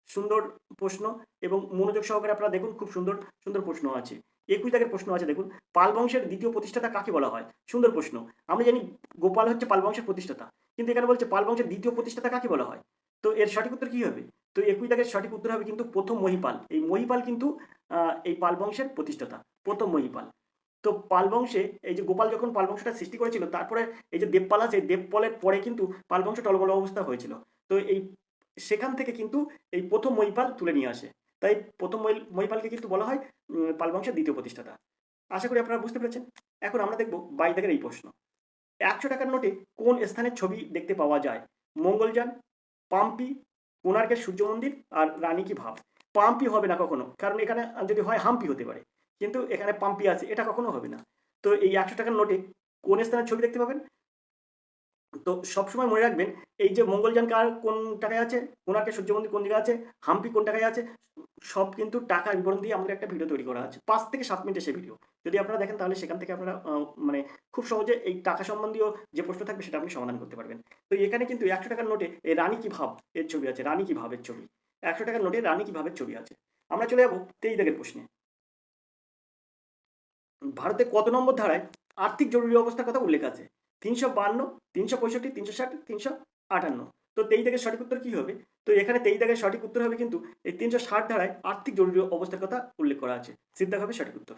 সুন্দর প্রশ্ন এবং মনোযোগ সহকারে আপনারা দেখুন, খুব সুন্দর সুন্দর প্রশ্ন আছে। 21 দাগের প্রশ্ন আছে দেখুন, পাল বংশের দ্বিতীয় প্রতিষ্ঠাতা কাকে বলা হয়? সুন্দর প্রশ্ন। আমরা জানি গোপাল হচ্ছে পাল বংশের প্রতিষ্ঠাতা, কিন্তু এখানে বলছে পাল বংশের দ্বিতীয় প্রতিষ্ঠাতা কাকে বলা হয়? তো এর সঠিক উত্তর কি হবে? তো 21 দাগের সঠিক উত্তর হবে কিন্তু প্রথম মহিপাল। এই মহিপাল কিন্তু এই পাল বংশের প্রতিষ্ঠাতা, প্রথম মহিপাল। তো পাল বংশে এই যে গোপাল যখন পাল বংশটা সৃষ্টি করেছিল, তারপরে এই যে দেবপাল আছে, দেবপালের পরে কিন্তু পাল বংশ টলমল অবস্থা হয়েছিল। তো এই সেখান থেকে কিন্তু এই প্রথম মহিপাল তুলে নিয়ে আসে, তাই প্রথম মহিপালকে কিন্তু বলা হয় পাল বংশের দ্বিতীয় প্রতিষ্ঠাতা। আশা করি আপনারা বুঝতে পেরেছেন। এখন আমরা দেখব 22 দাগের এই প্রশ্ন। 100 টাকার নোটে কোন স্থানের ছবি দেখতে পাওয়া যায়? মঙ্গলযান, পাম্পি, কোণার্কের সূর্য মন্দির আর রানী কি ভাব। পাম্পি হবে না কখনো, কারণ এখানে যদি হয় হাম্পি হতে পারে, কিন্তু এখানে পাম্পি আছে, এটা কখনো হবে না। তো এই 100 টাকার নোটে কোন স্থানের ছবি দেখতে পাবেন? তো সবসময় মনে রাখবেন এই যে মঙ্গলযান কোন টাকায় আছে, কোণার্কের সূর্য মন্দির কোন জায়গায় আছে, হাম্পি কোন টাকায় আছে, সব কিন্তু টাকার বিবরণ দিয়ে আমাদের একটা ভিডিও তৈরি করা আছে, 5 থেকে 7 মিনিটের সেই ভিডিও। যদি আপনারা দেখেন তাহলে সেখান থেকে আপনারা মানে খুব সহজে এই টাকা সম্বন্ধীয় যে প্রশ্ন থাকবে সেটা আপনি সমাধান করতে পারবেন। তো এখানে কিন্তু 100 টাকার নোটে এই রানী কি ভাব এর ছবি আছে, রানী কি ভাবের ছবি। 100 টাকার নোটে রানী কি ভাবের ছবি আছে। আমরা চলে যাবো 23 দাগের প্রশ্নে। ভারতে কত নম্বর ধারায় আর্থিক জরুরি অবস্থার কথা উল্লেখ আছে? 352, 365, 360, 358। তো 23 দাগের সঠিক উত্তর কি হবে? তো এখানে 23 দাগের সঠিক উত্তর হবে কিন্তু এই 360 ধারায় আর্থিক জরুরি অবস্থার কথা উল্লেখ করা আছে। সিদ্ধা হবে সঠিক উত্তর।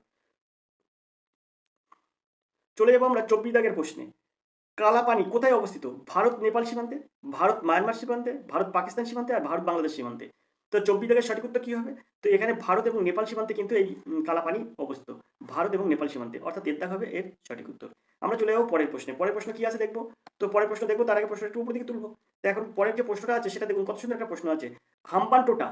চলে যাবো আমরা 24 দাগের প্রশ্নে। কালাপানি কোথায় অবস্থিত? ভারত নেপাল সীমান্তে, ভারত মায়ানমার সীমান্তে, ভারত পাকিস্তান সীমান্তে আর ভারত বাংলাদেশ সীমান্তে। তো 24 দাগের সঠিক উত্তর কি হবে? তো এখানে ভারত এবং নেপাল সীমান্তে কিন্তু এই কালাপানি অবস্থিত, ভারত এবং নেপাল সীমান্তে, অর্থাৎ এর দাগ হবে এর সঠিক উত্তর। আমরা চলে যাবো পরের প্রশ্নে। পরের প্রশ্ন কি আছে দেখবো। তো পরের প্রশ্ন দেখবো তার আগে প্রশ্ন একটু উপর দিকে তুলবো। তো এখন পরের যে প্রশ্নটা আছে সেটা দেখুন, কত সুন্দর একটা প্রশ্ন আছে। হাম্বানটোটা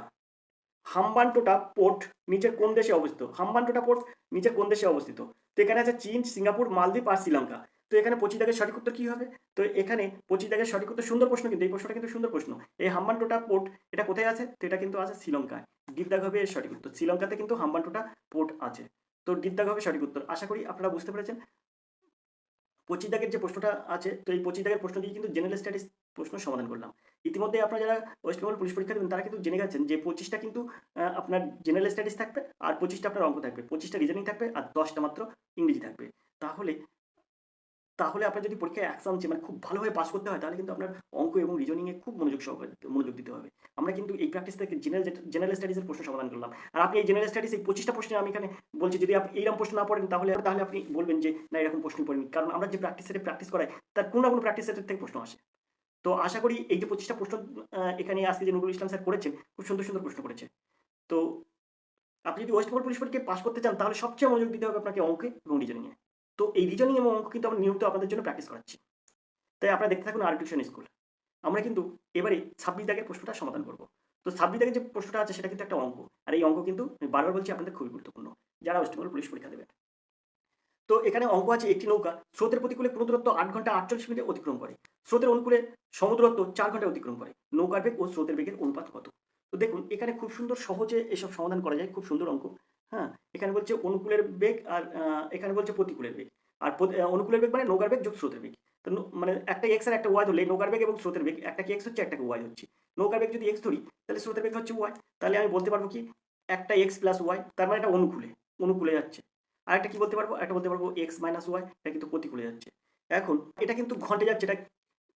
হাম্বানটোটা পোর্ট নিচের কোন দেশে অবস্থিত? হাম্বানটোটা পোর্ট নিচের কোন দেশে অবস্থিত? তো এখানে আছে চীন, সিঙ্গাপুর, মালদ্বীপ আর শ্রীলঙ্কা। তো এখানে 25 দাগের সঠিক উত্তর কি হবে? তো এখানে 25 দাগের সঠিক উত্তর, সুন্দর প্রশ্ন কিন্তু এই প্রশ্নটা কিন্তু সুন্দর প্রশ্ন। এই হাম্বানটোটা পোর্ট এটা কোথায় আছে? তো এটা কিন্তু আছে শ্রীলঙ্কায়। ডিপ দাগ হবে এর সঠিক উত্তর। শ্রীলঙ্কাতে কিন্তু হাম্বানটোটা পোর্ট আছে। তো ডিপ দাগ হবে সঠিক উত্তর। আশা করি আপনারা বুঝতে পেরেছেন। 25 দাগের যে প্রশ্নটা আছে, তো এই 25 দাগের প্রশ্ন দিয়ে কিন্তু জেনারেল স্টাডিজ প্রশ্ন সমাধান করলাম। ইতিমধ্যে আপনারা যারা ওয়েস্ট বেঙ্গল পুলিশ পরীক্ষা দেবেন তারা কিন্তু জেনে গেছেন যে 25টা কিন্তু আপনার জেনারেল স্টাডিজ থাকবে, আর 25টা আপনার অঙ্ক থাকবে, 25টা রিজনিং থাকবে, আর 10টা মাত্র ইংরেজি থাকবে। তাহলে তাহলে আপনার যদি পরীক্ষায় একদম মানে খুব ভালোভাবে পাস করতে হয়, তাহলে কিন্তু আপনার অঙ্ক এবং রিজনিংয়ে খুব মনোযোগ দিতে হবে। আমরা কিন্তু এই প্র্যাকটিস থেকে জেনারেল স্টাডিজের প্রশ্ন সমাধান করলাম। আর আপনি এই জেনারেল স্টাডিজ এই 25টা প্রশ্নে আমি এখানে বলছি, যদি আপনি এইরকম প্রশ্ন না পড়েন তাহলে আপনি বলবেন যে না, এরকম প্রশ্নই পড়েনি। কারণ আমরা যে প্র্যাকটিস সেটে প্র্যাকটিস করাই তার কোনো না কোনো প্র্যাকটিস সেটের থেকে প্রশ্ন আসে। তো আশা করি এই যে 25টা প্রশ্ন এখানে আজকে যে নুরুল ইসলাম স্যার করেছেন, খুব সুন্দর সুন্দর প্রশ্ন করেছে। তো আপনি যদি ওয়েস্ট বেঙ্গল পুলিশ পরীক্ষায় পাস করতে চান তাহলে সবচেয়ে মনোযোগ দিতে হবে আপনাকে অঙ্কে এবং রিজনিংয়ে। তো এই রিজনিং এবং অঙ্ক কিন্তু আমরা নিয়মিত আপনাদের জন্য প্র্যাকটিস করাচ্ছি। তাই আপনারা দেখতে থাকুন আর টিউশন স্কুল। আমরা কিন্তু এবারে 26 দাগের প্রশ্নটা সমাধান করব। তো 26 দাগের যে প্রশ্নটা আছে সেটা কিন্তু একটা অঙ্ক। আর এই অঙ্ক কিন্তু আমি বারবার বলছি আপনাদের খুবই গুরুত্বপূর্ণ, যারা ওয়েস্ট বেঙ্গল পুলিশ পরীক্ষা দেবেন। তো এখানে অঙ্ক আছে, একটি নৌকা স্রোতের প্রতিকূলে কোনো দূরত্ব 8 ঘন্টা 48 মিনিটে অতিক্রম করে। স্রোতের অনুকূলে সমদূরত্ব 4 ঘন্টায় অতিক্রম করে। নৌকার বেগ ও স্রোতের বেগের অনুপাত কত? তো দেখুন এখানে খুব সুন্দর সহজে এসব সমাধান করা যায়, খুব সুন্দর অঙ্ক। হ্যাঁ, এখানে বলছে অনুকূলের বেগ আর এখানে বলছে প্রতিকূলের বেগ। আর অনুকূলের বেগ মানে নৌকার বেগ যোগ স্রোতের বেগ। তো মানে একটা এক্স আর একটা ওয়াই ধরলে নৌকার বেগ এবং স্রোতের বেগ একটা কি এক্স হচ্ছে, একটা কি ওয়াই হচ্ছে। নৌকার বেগ যদি এক্স ধরি তাহলে স্রোতের বেগ হচ্ছে ওয়াই। তাহলে আমি বলতে পারবো কি একটা এক্স প্লাস ওয়াই, তার মানে এটা অনুকূলে অনুকূলে যাচ্ছে। আর একটা কি বলতে পারবো, একটা বলতে পারবো এক্স মাইনাস ওয়াই, এটা কিন্তু প্রতিকূলে যাচ্ছে। এখন এটা কিন্তু ঘন্টায় যাচ্ছে, এটা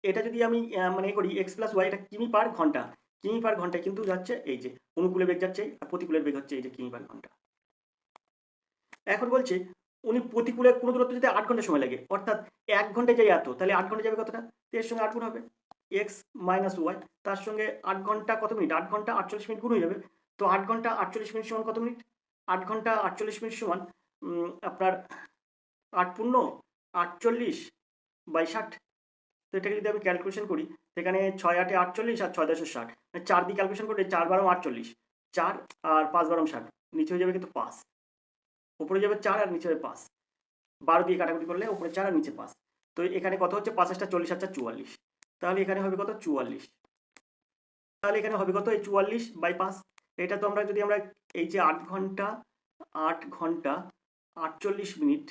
এটা যদি আমি মানে করি এক্স প্লাস ওয়াই, এটা কিমি পার ঘন্টা, কিমি পার ঘন্টায় কিন্তু যাচ্ছে এই যে অনুকূলে বেগ যাচ্ছে, আর প্রতিকূলের বেগ হচ্ছে এই যে কিমি পার ঘন্টা। এখন বলছে উনি প্রতিকূলে কোনো দূরত্ব যদি 8 ঘন্টা সময় লাগে, অর্থাৎ 1 ঘন্টায় যায় এত, তাহলে 8 ঘন্টা যাবে কতটা? এর সঙ্গে 8 গুণ হবে এক্স মাইনাস ওয়াই, তার সঙ্গে 8 ঘন্টা কত মিনিট? 8 ঘন্টা 48 মিনিট গুণ হয়ে যাবে। তো 8 ঘন্টা 48 মিনিট সমান কত মিনিট? 8 ঘন্টা 48 মিনিট সমান আপনার 8 পূর্ণ 48 বাই 60। তো এটাকে যদি আমি ক্যালকুলেশন করি, সেখানে 6 8 48 আর 6 10 60, 4 দিয়ে ক্যালকুলেশন করলে 4 12 48, 4 আর 5 12 60, নিচে হয়ে যাবে কিন্তু 5, উপরে যাবে 4 আর নিচে হবে 5, 12 দিয়ে কাটাকুটি করলে উপরে 4 আর নিচে 5। তো এখানে কত হচ্ছে? 5 40 44, তাহলে এখানে হবে কত? 44। তাহলে এখানে হবে কত? এই 44 বাই 5। এটা তো আমরা যদি আমরা এই যে 8 ঘন্টা 48 মিনিট,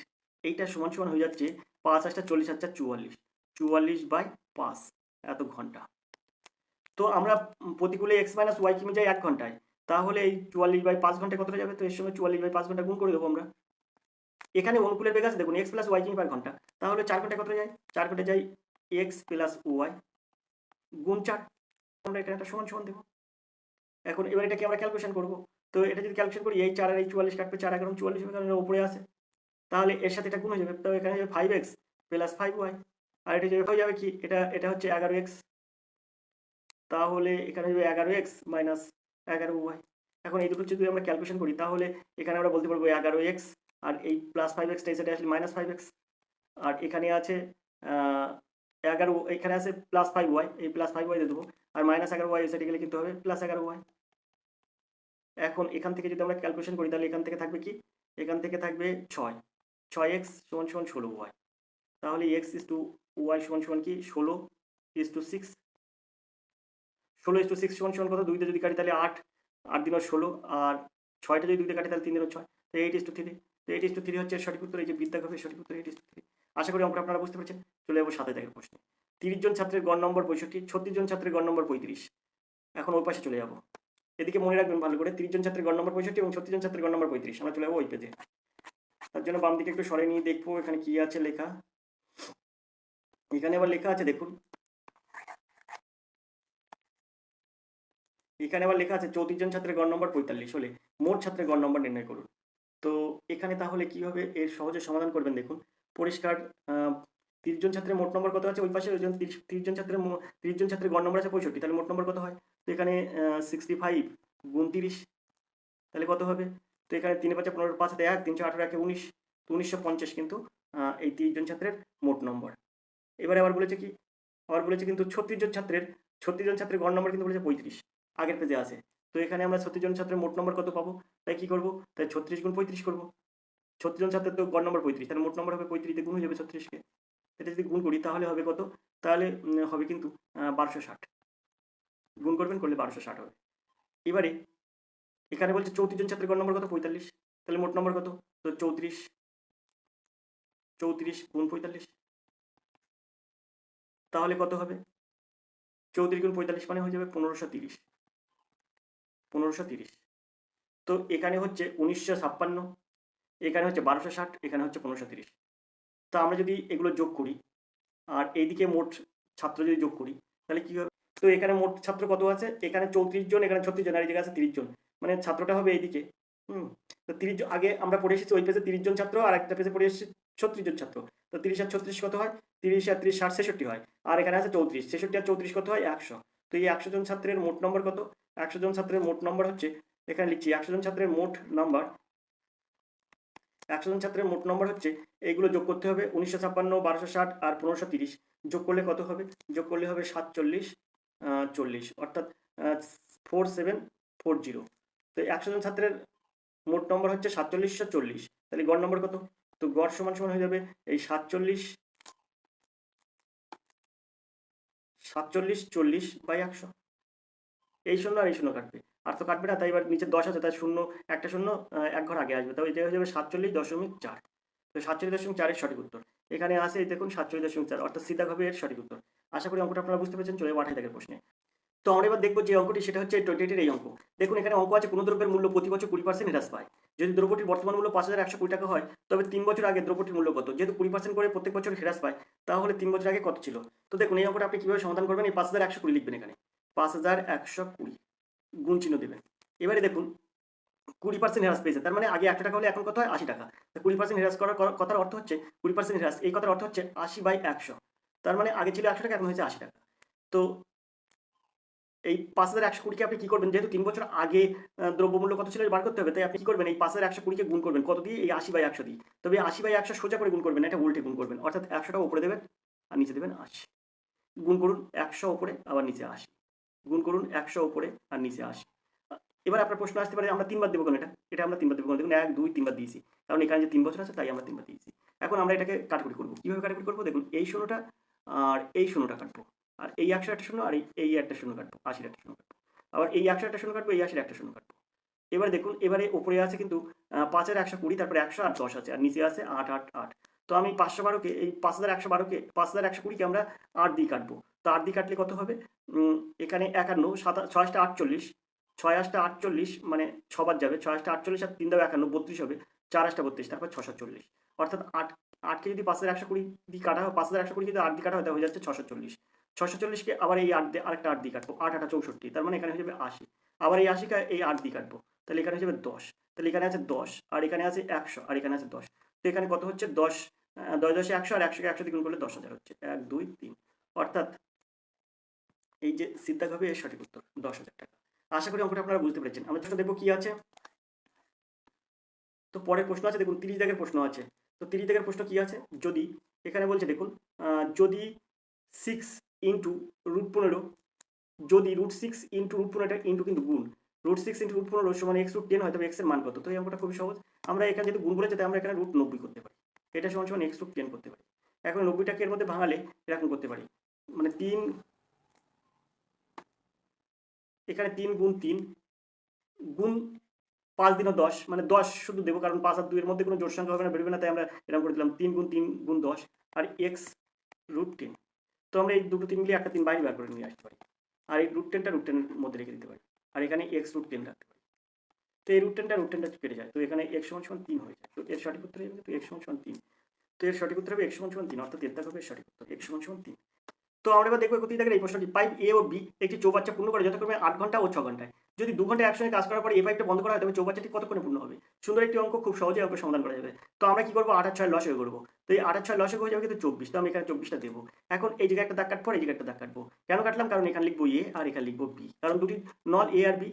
এইটা সমান সমান হয়ে যাচ্ছে 5 40 44, 44 বাই 5 এত ঘন্টা। তো আমরা প্রতিকূলে এক্স মাইনাস ওয়াই কিমি যাই 1 ঘন্টায়, তাহলে এই 44 বাই 5 ঘন্টায় কতটা যাবে? তো এর সঙ্গে 44 বাই 5 ঘন্টা গুণ করে দেবো আমরা। এখানে অনুকূলের বেগ আছে দেখুন এক্স প্লাস ওয়াই কিমি পার ঘন্টা, তাহলে 4 ঘন্টায় কত যায়? 4 ঘন্টায় যাই এক্স প্লাস ওয়াই গুণ 4, আমরা এখানে একটা সমান সমান দেবো। এখন এবার এটাকে আমরা ক্যালকুলেশন করবো। তো এটা যদি ক্যালকুলেশন করি, এই 4 আর এই 44 কাটবে, 4 11 44 হবে, কারণ উপরে আছে। তাহলে এর সাথে এটা গুণ হয়ে যাবে, তো এখানে যাবে 5x প্লাস 5y, আর এটা হয়ে যাবে কি, এটা হচ্ছে 11x, তাহলে এখানে যাবে 11x মাইনাস 11y। এখন এই দুটো যদি আমরা ক্যালকুলেশন করি, তাহলে এখানে আমরা বলতে পারবো 11x আর এই প্লাস 5x টা সেটা আসলে মাইনাস 5x, আর এখানে আছে 11, এখানে আছে প্লাস 5y, এই প্লাস 5y দিয়ে দেবো, আর মাইনাস 11y সেটা গেলে কিন্তু হবে প্লাস 11y। এখন এখান থেকে যদি আমরা ক্যালকুলেশন করি, তাহলে এখান থেকে থাকবে কি, এখান থেকে থাকবে 6x সমান সমান 16y, তাহলে x ইস টু y সমান সমান কি 16 ইস টু 6, 16 ইস টু 6 সমান সমান কত? 2 তে যদি কাটি তাহলে 8, 8 দিনের 16, আর 6টা যদি 2 তে কাটি তাহলে 3 দিনের 6, তো 8 ইস টু 3। তো 8 ইস টু 3 হচ্ছে সঠিক উত্তর, এই যে বিদ্যা হবে সঠিক উত্তর 8 ইস টু 3। আশা করি অঙ্কটা আপনারা বুঝতে পেরেছেন। চলে যাবো 7 দাগের প্রশ্ন। 30 জন ছাত্রের গড় নম্বর 65, 36 জন ছাত্রের গড় নম্বর 35। এখন ওই পাশে চলে যাবো, এদিকে মনে রাখবেন ভালো করে, 30 জন ছাত্রের গড় নম্বর 65 এবং 36 জন ছাত্রের গড় নম্বর 35। আমরা চলে যাবো ওই পেজে। তার জন্য বাম দিকে একটু সরে নিয়ে দেখবো এখানে কি আছে লেখা। এখানে আবার লেখা আছে দেখুন, এখানে আবার লেখা আছে 34 জন ছাত্রের গড় নম্বর 45 হলে মোট ছাত্রের গড় নম্বর নির্ণয় করুন। তো এখানে তাহলে কি হবে, এর সহজে সমাধান করবেন দেখুন পরিষ্কার। 30 জন ছাত্রের মোট নম্বর কত আছে? ওই পাশে 30 জন ছাত্রের গড় নম্বর আছে 65, তাহলে মোট নম্বর কত হয়? তো এখানে 65 গুণ 30, তাহলে কত হবে? তো এখানে 3 5 15 5 হাতে 1, 318 1 19, তো 1950 কিন্তু এই 30 জন ছাত্রের মোট নম্বর। এবারে আবার বলেছে কি, আবার বলেছে কিন্তু 36 জন ছাত্রের গড় নম্বর কিন্তু বলেছে 35, আগের পেজে আছে। তো এখানে আমরা 36 জন ছাত্রের মোট নম্বর কত পাবো? তাই কি করব, তাই 36 গুণ 35 করব। 36 জন ছাত্রের তো গড় নম্বর 35, তাহলে মোট নম্বর হবে 35 দিয়ে গুণ হয়ে যাবে 36 কে। এটা যদি গুণ করি তাহলে হবে কত? তাহলে হবে কিন্তু 1260, গুণ করবেন, করলে 1260 হবে। এবারে এখানে বলছে 34 জন ছাত্রের গড় নম্বর কত? 45, তাহলে মোট নম্বর কত? তো 34 গুণ 45, তাহলে কত হবে? 34 গুণ 45 মানে হয়ে যাবে 1530। 1530। তো এখানে হচ্ছে 1956, এখানে হচ্ছে 1260, এখানে হচ্ছে 1530। তো আমরা যদি এগুলো যোগ করি আর এইদিকে মোট ছাত্র যদি যোগ করি তাহলে কি হবে? তো এখানে মোট ছাত্র কত আছে? এখানে 34 জন, এখানে 36 জন, আর এই জায়গায় আছে 30 জন, মানে ছাত্রটা হবে এইদিকে। তো 30 জন আগে আমরা পড়ে এসেছি, ওই পেজে 30 জন ছাত্র, আর একটা পেজে পড়ে এসেছি 36 জন ছাত্র। তো 30 আর 36 কত হয়? 30 আর 30 60 66 হয়, আর এখানে আছে 34, 66 আর 34 কত হয়? 100। তো এই 100 জন ছাত্রের মোট নম্বর কত? 100 জন ছাত্রের মোট নম্বর হচ্ছে, এখানে লিখছি 100 জন ছাত্রের মোট নাম্বার, 100 জন ছাত্রের মোট নম্বর হচ্ছে, এইগুলো যোগ করতে হবে 1956, 1260 আর 1530। যোগ করলে কত হবে? যোগ করলে হবে 47 40, অর্থাৎ 4740। তো 100 জন ছাত্রের মোট নম্বর হচ্ছে 4740, তাহলে গড় নম্বর কত? তো গড় সমান সমান হয়ে যাবে এই 4740/100। এই শূন্য আর এই শূন্য কাটবে, আর তো কাটবে না, তাই এবার নিচে 10 আছে, তাই শূন্য, একটা শূন্য এক ঘর আগে আসবে, তাহলে এটা হয়ে যাবে 47.4। তো 47.4 এর সঠিক উত্তর এখানে আছে, এই দেখুন 47.4, অর্থাৎ সিধাভাবে এর সঠিক উত্তর। আশা করি অঙ্কটা আপনারা বুঝতে পেরেছেন। চলে 28 দাগের প্রশ্নে। তো আমরা এবার দেখবো যে অঙ্কটি, সেটা হচ্ছে 28 এর এই অঙ্ক। দেখুন এখানে অঙ্ক আছে, কোনো দ্রব্যের মূল্য প্রতি বছর 20% হ্রাস পায়। যদি দ্রব্যটির বর্তমান মূল্য 5120 টাকা হয়, তবে 3 বছর আগে দ্রব্যটির মূল্য কত? যেহেতু 20% করে প্রত্যেক বছর হ্রাস পায়, তাহলে 3 বছর আগে কত ছিল? তো দেখুন এই অঙ্কটা আপনি কিভাবে সমাধান করবেন? এই 5120 লিখবেন, এখানে 5120 গুণ চিহ্ন দেবেন। এবারে দেখুন 20% হ্রাস পেয়েছে, তার মানে আগে 100 টাকা হলে এখন কত হয়? 80 টাকা। 20% হ্রাস করার কথার অর্থ হচ্ছে 20% হ্রাস, এই কথার অর্থ হচ্ছে 80/100। তার মানে আগে ছিল 100 টাকা, এখন হয়েছে 80 টাকা। তো এই 5120 কে আপনি কি করবেন? যেহেতু 3 বছর আগে দ্রব্যমূল্য কত ছিল বার করতে হবে, তাই আপনি কি করবেন? এই 5120 কে গুণ করবেন কত দিয়ে? এই 80/100 দিয়ে। তবে 80/100 সোজা করে গুণ করবেন না, এটা উল্টে গুণ করবেন, অর্থাৎ 100 টা উপরে দেবেন আর নিচে দেবেন 80। গুণ করুন 100 উপরে আবার নিচে 80, গুণ করুন 100 উপরে আর নিচে 80। এবার আপনার প্রশ্ন আসতে পারে, আমরা 3 বার দেবো কেন? এটা আমরা 3 বার দেবো কেন? দেখুন 1 2 3 বার দিয়েছি, কারণ এখানে যে 3 বছর আছে তাই আমরা 3 বার দিয়েছি। এখন আমরা এটাকে কাটাকুটি করবো। কিভাবে কাটাকুটি করবো? দেখুন এই শূন্যটা আর এই শূন্যটা কাটবো, আর এই 100 একটা শূন্য আর এই একটা শূন্য কাটবো, 80 একটা শূন্য কাটবো, আবার এই 100 একটা শূন্য কাটবো, এই 80 একটা শূন্য কাটবো। এবার দেখুন এবারে উপরে আছে কিন্তু 5 আর 120, তারপরে 100 আর 10 আছে, আর নিচে আছে 8 8 8। তো আমি 512কে, এই 5112কে, 5120কে আমরা 8 দিয়ে কাটবো। তো 8 দিয়ে কাটলে কত হবে? এখানে 51, 6 টা 48, 6 8 48, মানে 6 বার যাবে, 6 8 48 আর 3 দাও 51, 32 হবে, 4 8 32, তারপর 640। অর্থাৎ 8কে যদি 5120 দিয়ে কাটা হয়, 5120 যদি 8 দিয়ে কাটা হয়, তাহলে হয়ে যাচ্ছে 640। 640কে আবার এই 8 দিয়ে আরেকটা 8 দিয়ে কাটবো, 8 8 64, তার মানে এখানে হয়ে যাবে 80। আবার এই 80কে এই 8 দিয়ে কাটবো, তাহলে এখানে হয়ে যাবে 10। তাহলে এখানে আছে 10, আর এখানে আছে 100, আর এখানে আছে 10। তো এখানে কত হচ্ছে? 10 10 10 100, আর 100কে 100 দিয়ে গুণ করলে 10,000 হচ্ছে। 1 2 3, অর্থাৎ এই যে সিদ্ধাভাবে এর সঠিক উত্তর 10,000 টাকা। আশা করি অঙ্কটা আপনারা বুঝতে পেরেছেন। আমরা যেটা দেখবো কি আছে। তো পরের প্রশ্ন আছে, দেখুন 30 দাগের প্রশ্ন আছে। তো 30 দাগের প্রশ্ন কি আছে? যদি এখানে বলছে, দেখুন যদি 6 ইন্টু √15, যদি √6 ইন্টু √15, এটা ইন্টু কিন্তু গুণ, √6 ইন্টু √15 সমান x √10 হয়, তবে x এর মান কত? তো এই অঙ্কটা খুবই সহজ। আমরা এখানে যদি গুণ বলেছে, তাই আমরা এখানে √90 করতে পারি, এটা সমান সমান x √10 করতে পারি। এখন 90টাকে এর মধ্যে ভাঙালে এরকম করতে পারি, মানে 3, এখানে 3 গুণ 3 গুণ 5 দিনও 10, মানে 10 শুধু দেবো, কারণ 5 আর 2 এর মধ্যে কোনো জোড় সংখ্যা হবে না, বেরোবে না, তাই আমরা এরকম করে দিলাম 3 গুণ 3 গুণ 10 আর x √10। তো আমরা এই দুটো 3 মিলিয়ে একটা 3 বাইরে বার করে নিয়ে আসতে পারি, আর এই √10টা √10 এর মধ্যে রেখে দিতে পারি, আর এখানে x √10 রাখতে পারি। তো এই √10টা কেটে যায়, তো এখানে x সমান সমান 3 হয়ে যায়। তো এর সঠিক উত্তর হবে, তো x সমান সমান 3। তো এর সঠিক উত্তর হবে x সমান সমান 3, অর্থাৎ এর দাগ হবে সঠিক উত্তর, x সমান সমান 3। তো আমরা এবার দেখবো 31 দাগের এই প্রশ্নটি। পাইপ এ ও বি একটি চৌবাচ্চা পূর্ণ করে যথাক্রমে 8 ঘন্টা ও 6 ঘন্টায়। যদি 2 ঘন্টা একসঙ্গে কাজ করার পরে এই পাইপটা বন্ধ করা হয়, তবে চৌবাচ্চাটি কতক্ষণে পূর্ণ হবে? সুন্দর একটি অঙ্ক, খুব সহজেই অঙ্ক সমাধান করা যাবে। তো আমরা কি করবো? 8 আর 6 লসাগু করবো। তো এই 8 আর 6 লসাগু হয়ে যাবে কিন্তু 24, তো আমি এখানে 24টা দেবো। এখন এই জায়গায় একটা দাগ কাটবো, এই জায়গায় একটা দাগ কাটবো। কেন কাটলাম? কারণ এখানে লিখবো এ আর এখানে লিখবো বি, কারণ দুটি নল এ আর বি,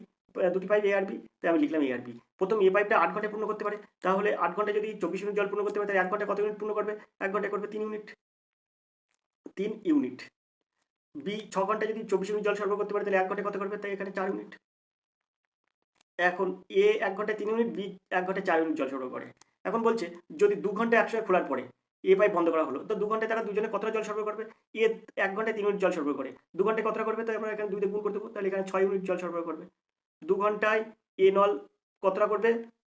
দুটি পাইপ এ আর বি, তাই আমি লিখলাম এ আর বি। প্রথম এ পাইপটা 8 ঘন্টায় পূর্ণ করতে পারে, তাহলে 8 ঘন্টায় যদি 24 মিনিট জল পূর্ণ করতে পারে, তাহলে 1 ঘন্টায় কত ইউনিট পূর্ণ করবে? 1 ঘন্টায় করবে 3 ইউনিট, 3 ইউনিট। বি 6 ঘন্টায় যদি 24 ইউনিট জল সরবরাহ করতে পারে, তাহলে 1 ঘন্টায় কত করবে? তাই এখানে 4 ইউনিট। এখন এ 1 ঘন্টায় 3 ইউনিট, বি 1 ঘন্টায় 4 ইউনিট জল সরবরাহ করে। এখন বলছে যদি 2 ঘন্টা একসঙ্গে খোলার পরে এ পাইপ বন্ধ করা হলো, তো 2 ঘন্টায় তারা দুজনে কতটা জল সরবরাহ করবে? এ 1 ঘন্টায় 3 ইউনিট জল সরবরাহ করে, 2 ঘন্টায় কতটা করবে? তাই আমরা এখানে 2 দিয়ে গুণ করে দেবো, তাহলে এখানে 6 ইউনিট জল সরবরাহ করবে। 2 ঘন্টায় এ নল কতটা করবে?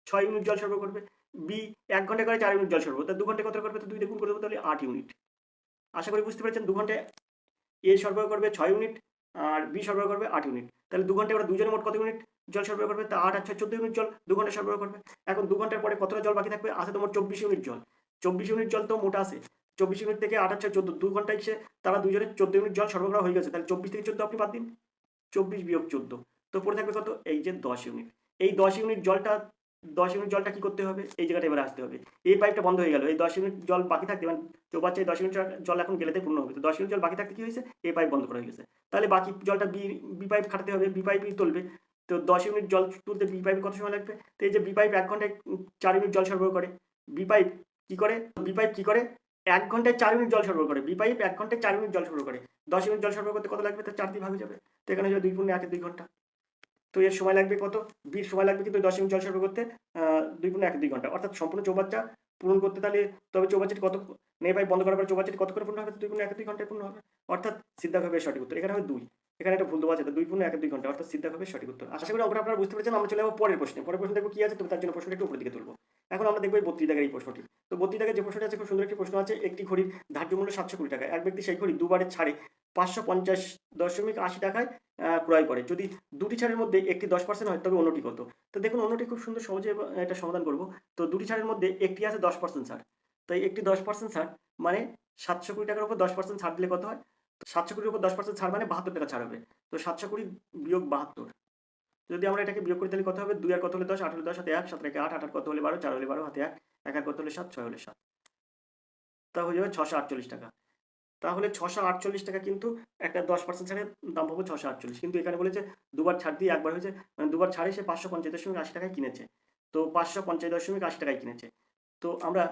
6 ইউনিট জল সরবরাহ করবে। বি 1 ঘন্টায় করে 4 ইউনিট জল সরবরাহ, তাই 2 ঘন্টায় কতটা করবে? তো 2 দিয়ে গুণ করে দেবো, তাহলে 8 ইউনিট। আশা করি বুঝতে পেরেছেন। 2 ঘন্টায় এ সরবরাহ করবে 6 ইউনিট আর বি সরবরাহ করবে 8 ইউনিট। তাহলে 2 ঘন্টায় ওরা দুজনে মোট কত ইউনিট জল সরবরাহ করবে? তা 8 আর 6 14 ইউনিট জল 2 ঘন্টায় সরবরাহ করবে। এখন 2 ঘন্টার পরে কতটা জল বাকি থাকবে? আছে তোমার 24 ইউনিট জল। 24 ইউনিট জল তো মোট আছে। 24 ইউনিট থেকে 8 আর 6 14, 2 ঘন্টায় তারা দুজনে 14 ইউনিট জল সরবরাহ হয়ে গেছে। তাহলে 24 থেকে 14 আপনি বাদ দিন। 24 বিয়োগ 14, তো পড়ে থাকবে কত? এই যে 10 ইউনিট। এই 10 ইউনিট জলটা কি করতে হবে? এই জায়গাটা এবার আসতে হবে। এই পাইপটা বন্ধ হয়ে গেল। এই 10 ইউনিট জল বাকি থাকতে, মানে চৌবাচ্চায় 10 ইউনিট জল এখন গেলেতে পূর্ণ হবে। তো 10 ইউনিট জল বাকি থাকতে কি হয়েছে? এই পাইপ বন্ধ করা হয়ে গেছে। তাহলে বাকি জলটা বি পাইপ খাটাতে হবে, বি পাইপই তুলবে। তো 10 ইউনিট জল তুলতে বি পাইপে কত সময় লাগবে? তো এই যে বি পাইপ 1 ঘন্টায় 4 ইউনিট জল সরবরাহ করে। বি পাইপ কি করে 1 ঘন্টায় 4 ইউনিট জল সরবরাহ করে। বি পাইপ 1 ঘন্টায় 4 ইউনিট জল সরবরাহ করে। 10 ইউনিট জল সরবরাহ করতে কত লাগবে? তো 4 দিয়ে ভাগ হয়ে যাবে। তো এখানে হয়ে যাবে 2 × 1 2 ঘন্টা। তো এর সময় লাগবে কত? বির সময় লাগবে কিন্তু 10 ইউনিট জল সরবরাহ করতে 2 × 1 2 ঘন্টা। অর্থাৎ সম্পূর্ণ চৌবাচ্চা পূরণ করতে তাহলে তবে চৌবাচ্চাটি কত, পাইপ বন্ধ করার পর চৌবাচ্চাটি কত করে পূর্ণ হবে? 2 × 1 2 ঘন্টায় পূর্ণ হবে। অর্থাৎ সিদ্ধাভাবে সঠিক উত্তর। এখানে হবে 2। এখানে একটা ভুল দেওয়া আছে, 2 × 1 2 ঘন্টা, অর্থাৎ সিদ্ধাভাবে সঠিক উত্তর। আশা করি অঙ্কটা আপনারা বুঝতে পেরেছেন। আমরা চলে যাবো পরের প্রশ্নে। পরের প্রশ্ন দেখবো কি আছে, তবে তার জন্য প্রশ্নটা একটু উপরের দিকে তুলবো। এখন আমরা দেখবো এই 32 দাগের এই প্রশ্নটি। তো 32 দাগের যে প্রশ্নটা আছে, খুব সুন্দর একটি প্রশ্ন আছে। একটি ঘড়ির ধার্য মূল্য 720 টাকা। এক ব্যক্তি সেই ঘড়ি দুবারের ছাড়ে 550.80 টাকায় ক্রয় করে। যদি দুটি ছাড়ের মধ্যে একটি 10% হয় তবে অন্যটি কত? তো দেখুন অন্যটি খুব সুন্দর সহজে এটা সমাধান করব। তো দুটি ছাড়ের মধ্যে একটি আছে 10% ছাড়। তাই একটি 10% ছাড় মানে 720 টাকার উপর 10% ছাড় দিলে কত হয়? 720 উপর 10% ছাড় মানে 72 টাকা ছাড় হবে। তো 720 বিয়োগ 72, যদি আমরা এটাকে বিয়োগ করি তাহলে কত হবে? 2 আর কত হলে 10, 8 হলে 10, হাতে 1, 7 রেখে 8, 8 আর কত হলে 12, 4 হলে 12, হাতে 1, 1 আর কত হলে 7, 6 হলে 7। তা হয়ে যাবে 648 টাকা। তাহলে 648 টাকা কিন্তু একটা 10% ছাড়ে দাম পাবো 648। কিন্তু এখানে বলেছে দুবার ছাড় দিয়ে একবার হয়েছে, মানে দুবার ছাড়ে সে 550.80 টাকায় কিনেছে। তো 550.80 টাকায় কিনেছে। তো আমরা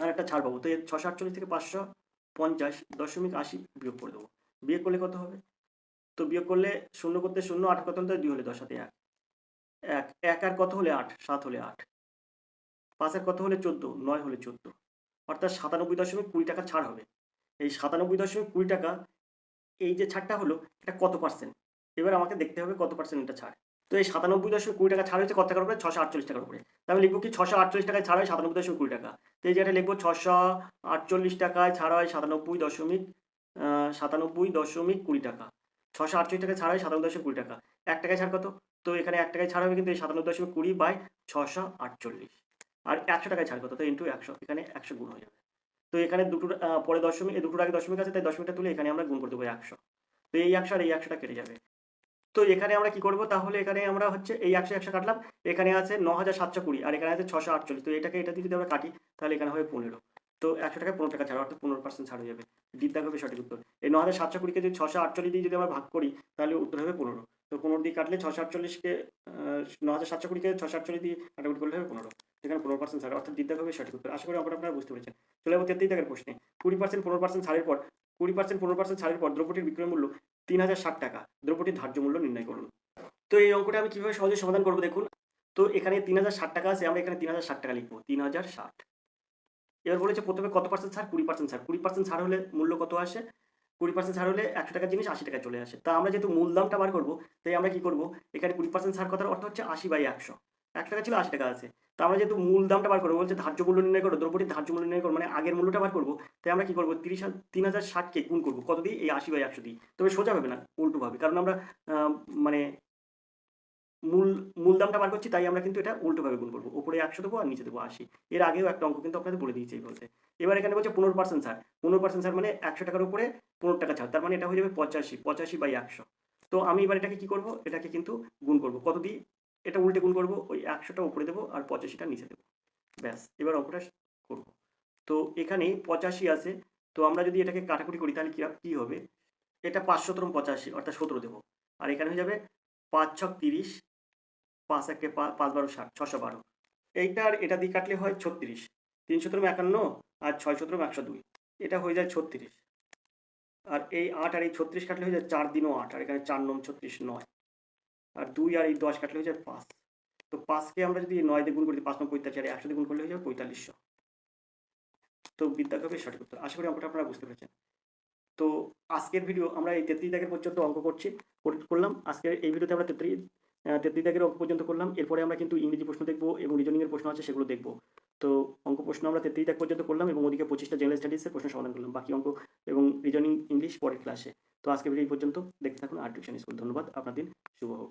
আর একটা ছাড় পাবো। তো এই 648 থেকে 550.80 বিয়োগ করে দেবো। বিয়োগ করলে কত হবে? তো বিয়োগ করলে 0 করতে 0, 8 কত হলে 2 হলে 10, হাতে 1, 1, 1 আর কত হলে 8, 7 হলে 8, 5 আর কত হলে 14, 9 হলে 14। অর্থাৎ 97.20 টাকা ছাড় হবে। এই 97.20 টাকা, এই যে ছাড়টা হলো এটা কত পার্সেন্ট? এবার আমাকে দেখতে হবে কত পার্সেন্ট এটা ছাড়। তো এই 97.20 টাকা ছাড় হয়েছে কত টাকার উপরে? 648 টাকার উপরে। তো আমি লিখবো কি 648 টাকায় ছাড় হয় 97.20 টাকা। তো এই জায়গাটা লিখবো 648 টাকায় ছাড় হয় 97.20 টাকা। 648 টাকায় ছাড় হয় 97.20 টাকা। 1 টাকায় ছাড় কত? তো এখানে 1 টাকায় ছাড় হবে কিন্তু এই 97.20/648। আর 100 টাকায় ছাড় কত? তো ইন্টু 100, এখানে 100 গুণ হয়ে যাবে। তো এখানে দুটোর পরে দশমিক, এই দুটোর আগে দশমিক আছে, তাই দশমিকটা তুলে এখানে আমরা গুণ করে দেবো 100। তো এই 100 আর এই 100টা কেটে যাবে। তো এখানে আমরা কি করব? তাহলে এখানে আমরা হচ্ছে এই 100 100 কাটলাম। এখানে আছে 9720 আর এখানে আছে 648। তো এটাকে এটা দিয়ে যদি আমরা কাটি তাহলে এখানে হবে 15। তো 100 টাকায় 15 টাকা ছাড়, অর্থাৎ 15% ছাড় হয়ে যাবে। দ্বিতীয় হবে সঠিক উত্তর। এই 9720 কে যদি 648 দিয়ে যদি আমরা ভাগ করি তাহলে উত্তর হবে 15। তো 15 দিয়ে কাটলে 648 কে 9720 কে 648 দিয়ে কাটাকুটি করলে হবে 15। এখানে 15% ছাড়, অর্থাৎ দ্বিতীয় হবে সঠিক উত্তর। আশা করি অঙ্কটা আপনারা বুঝতে পেরেছেন। চলে যাবো 33 দাগের প্রশ্নে। 20% 15% ছাড়ের পর 20% ছাড়ের পর দ্রব্যটির বিক্রয় মূল্য 3060 টাকা। দ্রব্যটির ধার্য মূল্য নির্ণয় করুন। তো এই অঙ্কটা আমি কিভাবে সহজে সমাধান করব দেখুন। তো এখানে 3060 টাকা আছে, আমরা এখানে 3060 টাকা লিখবো। 3060। এবার বলেছে প্রথমে কত পার্সেন্ট ছাড়? 20% ছাড়। 20% ছাড় হলে মূল্য কত আসে? 20% ছাড় হলে 100 টাকার জিনিস 80 টাকায় চলে আসে। তা আমরা যেহেতু মূল দামটা বার করব, তাই আমরা কি করব? এখানে 20% ছাড় কথার অর্থ হচ্ছে 80/100। 100 টাকা ছিল 80 টাকা আছে। তো আমরা যেহেতু মূল দামটা বার করব, বলছে ধার্য মূল্য নির্ণয় করো, দ্রব্যটির ধার্য মূল্য নির্ণয় করো, মানে আগের মূল্যটা বার করব। তাই আমরা কি করব? 3060 কে গুণ করব কত দিয়ে? এই 80/100 দিয়ে। তবে সোজা হবে না, উল্টোভাবে। কারণ আমরা মানে মূল দামটা বার করছি, তাই আমরা কিন্তু এটা উল্টোভাবে গুণ করব। উপরে 100 দেবো আর নিচে দেবো 80। এর আগেও একটা অঙ্ক কিন্তু আপনাদের বলে দিয়েছি এই বলতে। এবার এখানে বলছে 15% ছাড়। 15% ছাড় মানে 100 টাকার উপরে 15 টাকা ছাড়। তার মানে এটা হয়ে যাবে 85। 85/100। তো আমি এবার এটাকে কি করব? এটাকে কিন্তু গুণ করব। কত দিয়ে? এটা উল্টে গুণ করব। ওই 100টা উপরে দেবো আর 85টা নিচে দেবো। ব্যাস, এবার অঙ্কটা করব। তো এখানে 85 আছে। তো আমরা যদি এটাকে কাটাকুটি করি তাহলে কি হবে? এটা 5 × 85 অর্থাৎ 17 দেবো। আর এখানে হয়ে যাবে 5 × 6 = 30, 5 × 1 = 5, 12 = 60, 612। এইটা আর এটা দিয়ে কাটলে হয় 36। 3 × 17 = 51 আর 6 × 17 = 102। এটা হয়ে যায় 36। আর এই 8 আর এই 36 কাটলে হয়ে যায় 4 × 8 আর এখানে 4 × 9 = 36, 9। আর 2 আর এই 10 কাটলে হয়ে যায় 5। তো 5 কে আমরা যদি 9 দিয়ে গুণ করি 5 × 9 = 45 আর 100 দিয়ে গুণ করলে হয়ে যাবে 4500। তো বিদ্যাকবের সঠিক উত্তর। আশা করি অঙ্কটা আপনারা বুঝতে পেরেছেন। তো আজকের ভিডিও আমরা এই 33 দাগের পর্যন্ত অঙ্ক করলাম। আজকের এই ভিডিওতে আমরা 33 দাগের অঙ্ক পর্যন্ত করলাম। এরপরে আমরা কিন্তু ইংরেজি প্রশ্ন দেখব এবং রিজনিং এর প্রশ্ন আছে সেগুলো দেখব। তো অঙ্ক প্রশ্ন আমরা 33 দাগ পর্যন্ত করলাম এবং ওদিকে 25টা জেনারেল স্টাডিজের প্রশ্ন সমাধান করলাম। বাকি অঙ্ক এবং রিজনিং, ইংলিশ পরের ক্লাসে। তো আজকে ভিডিও এই পর্যন্ত। দেখতে থাকুন আর টিউশন স্কুল। ধন্যবাদ। আপনার দিন শুভ হোক।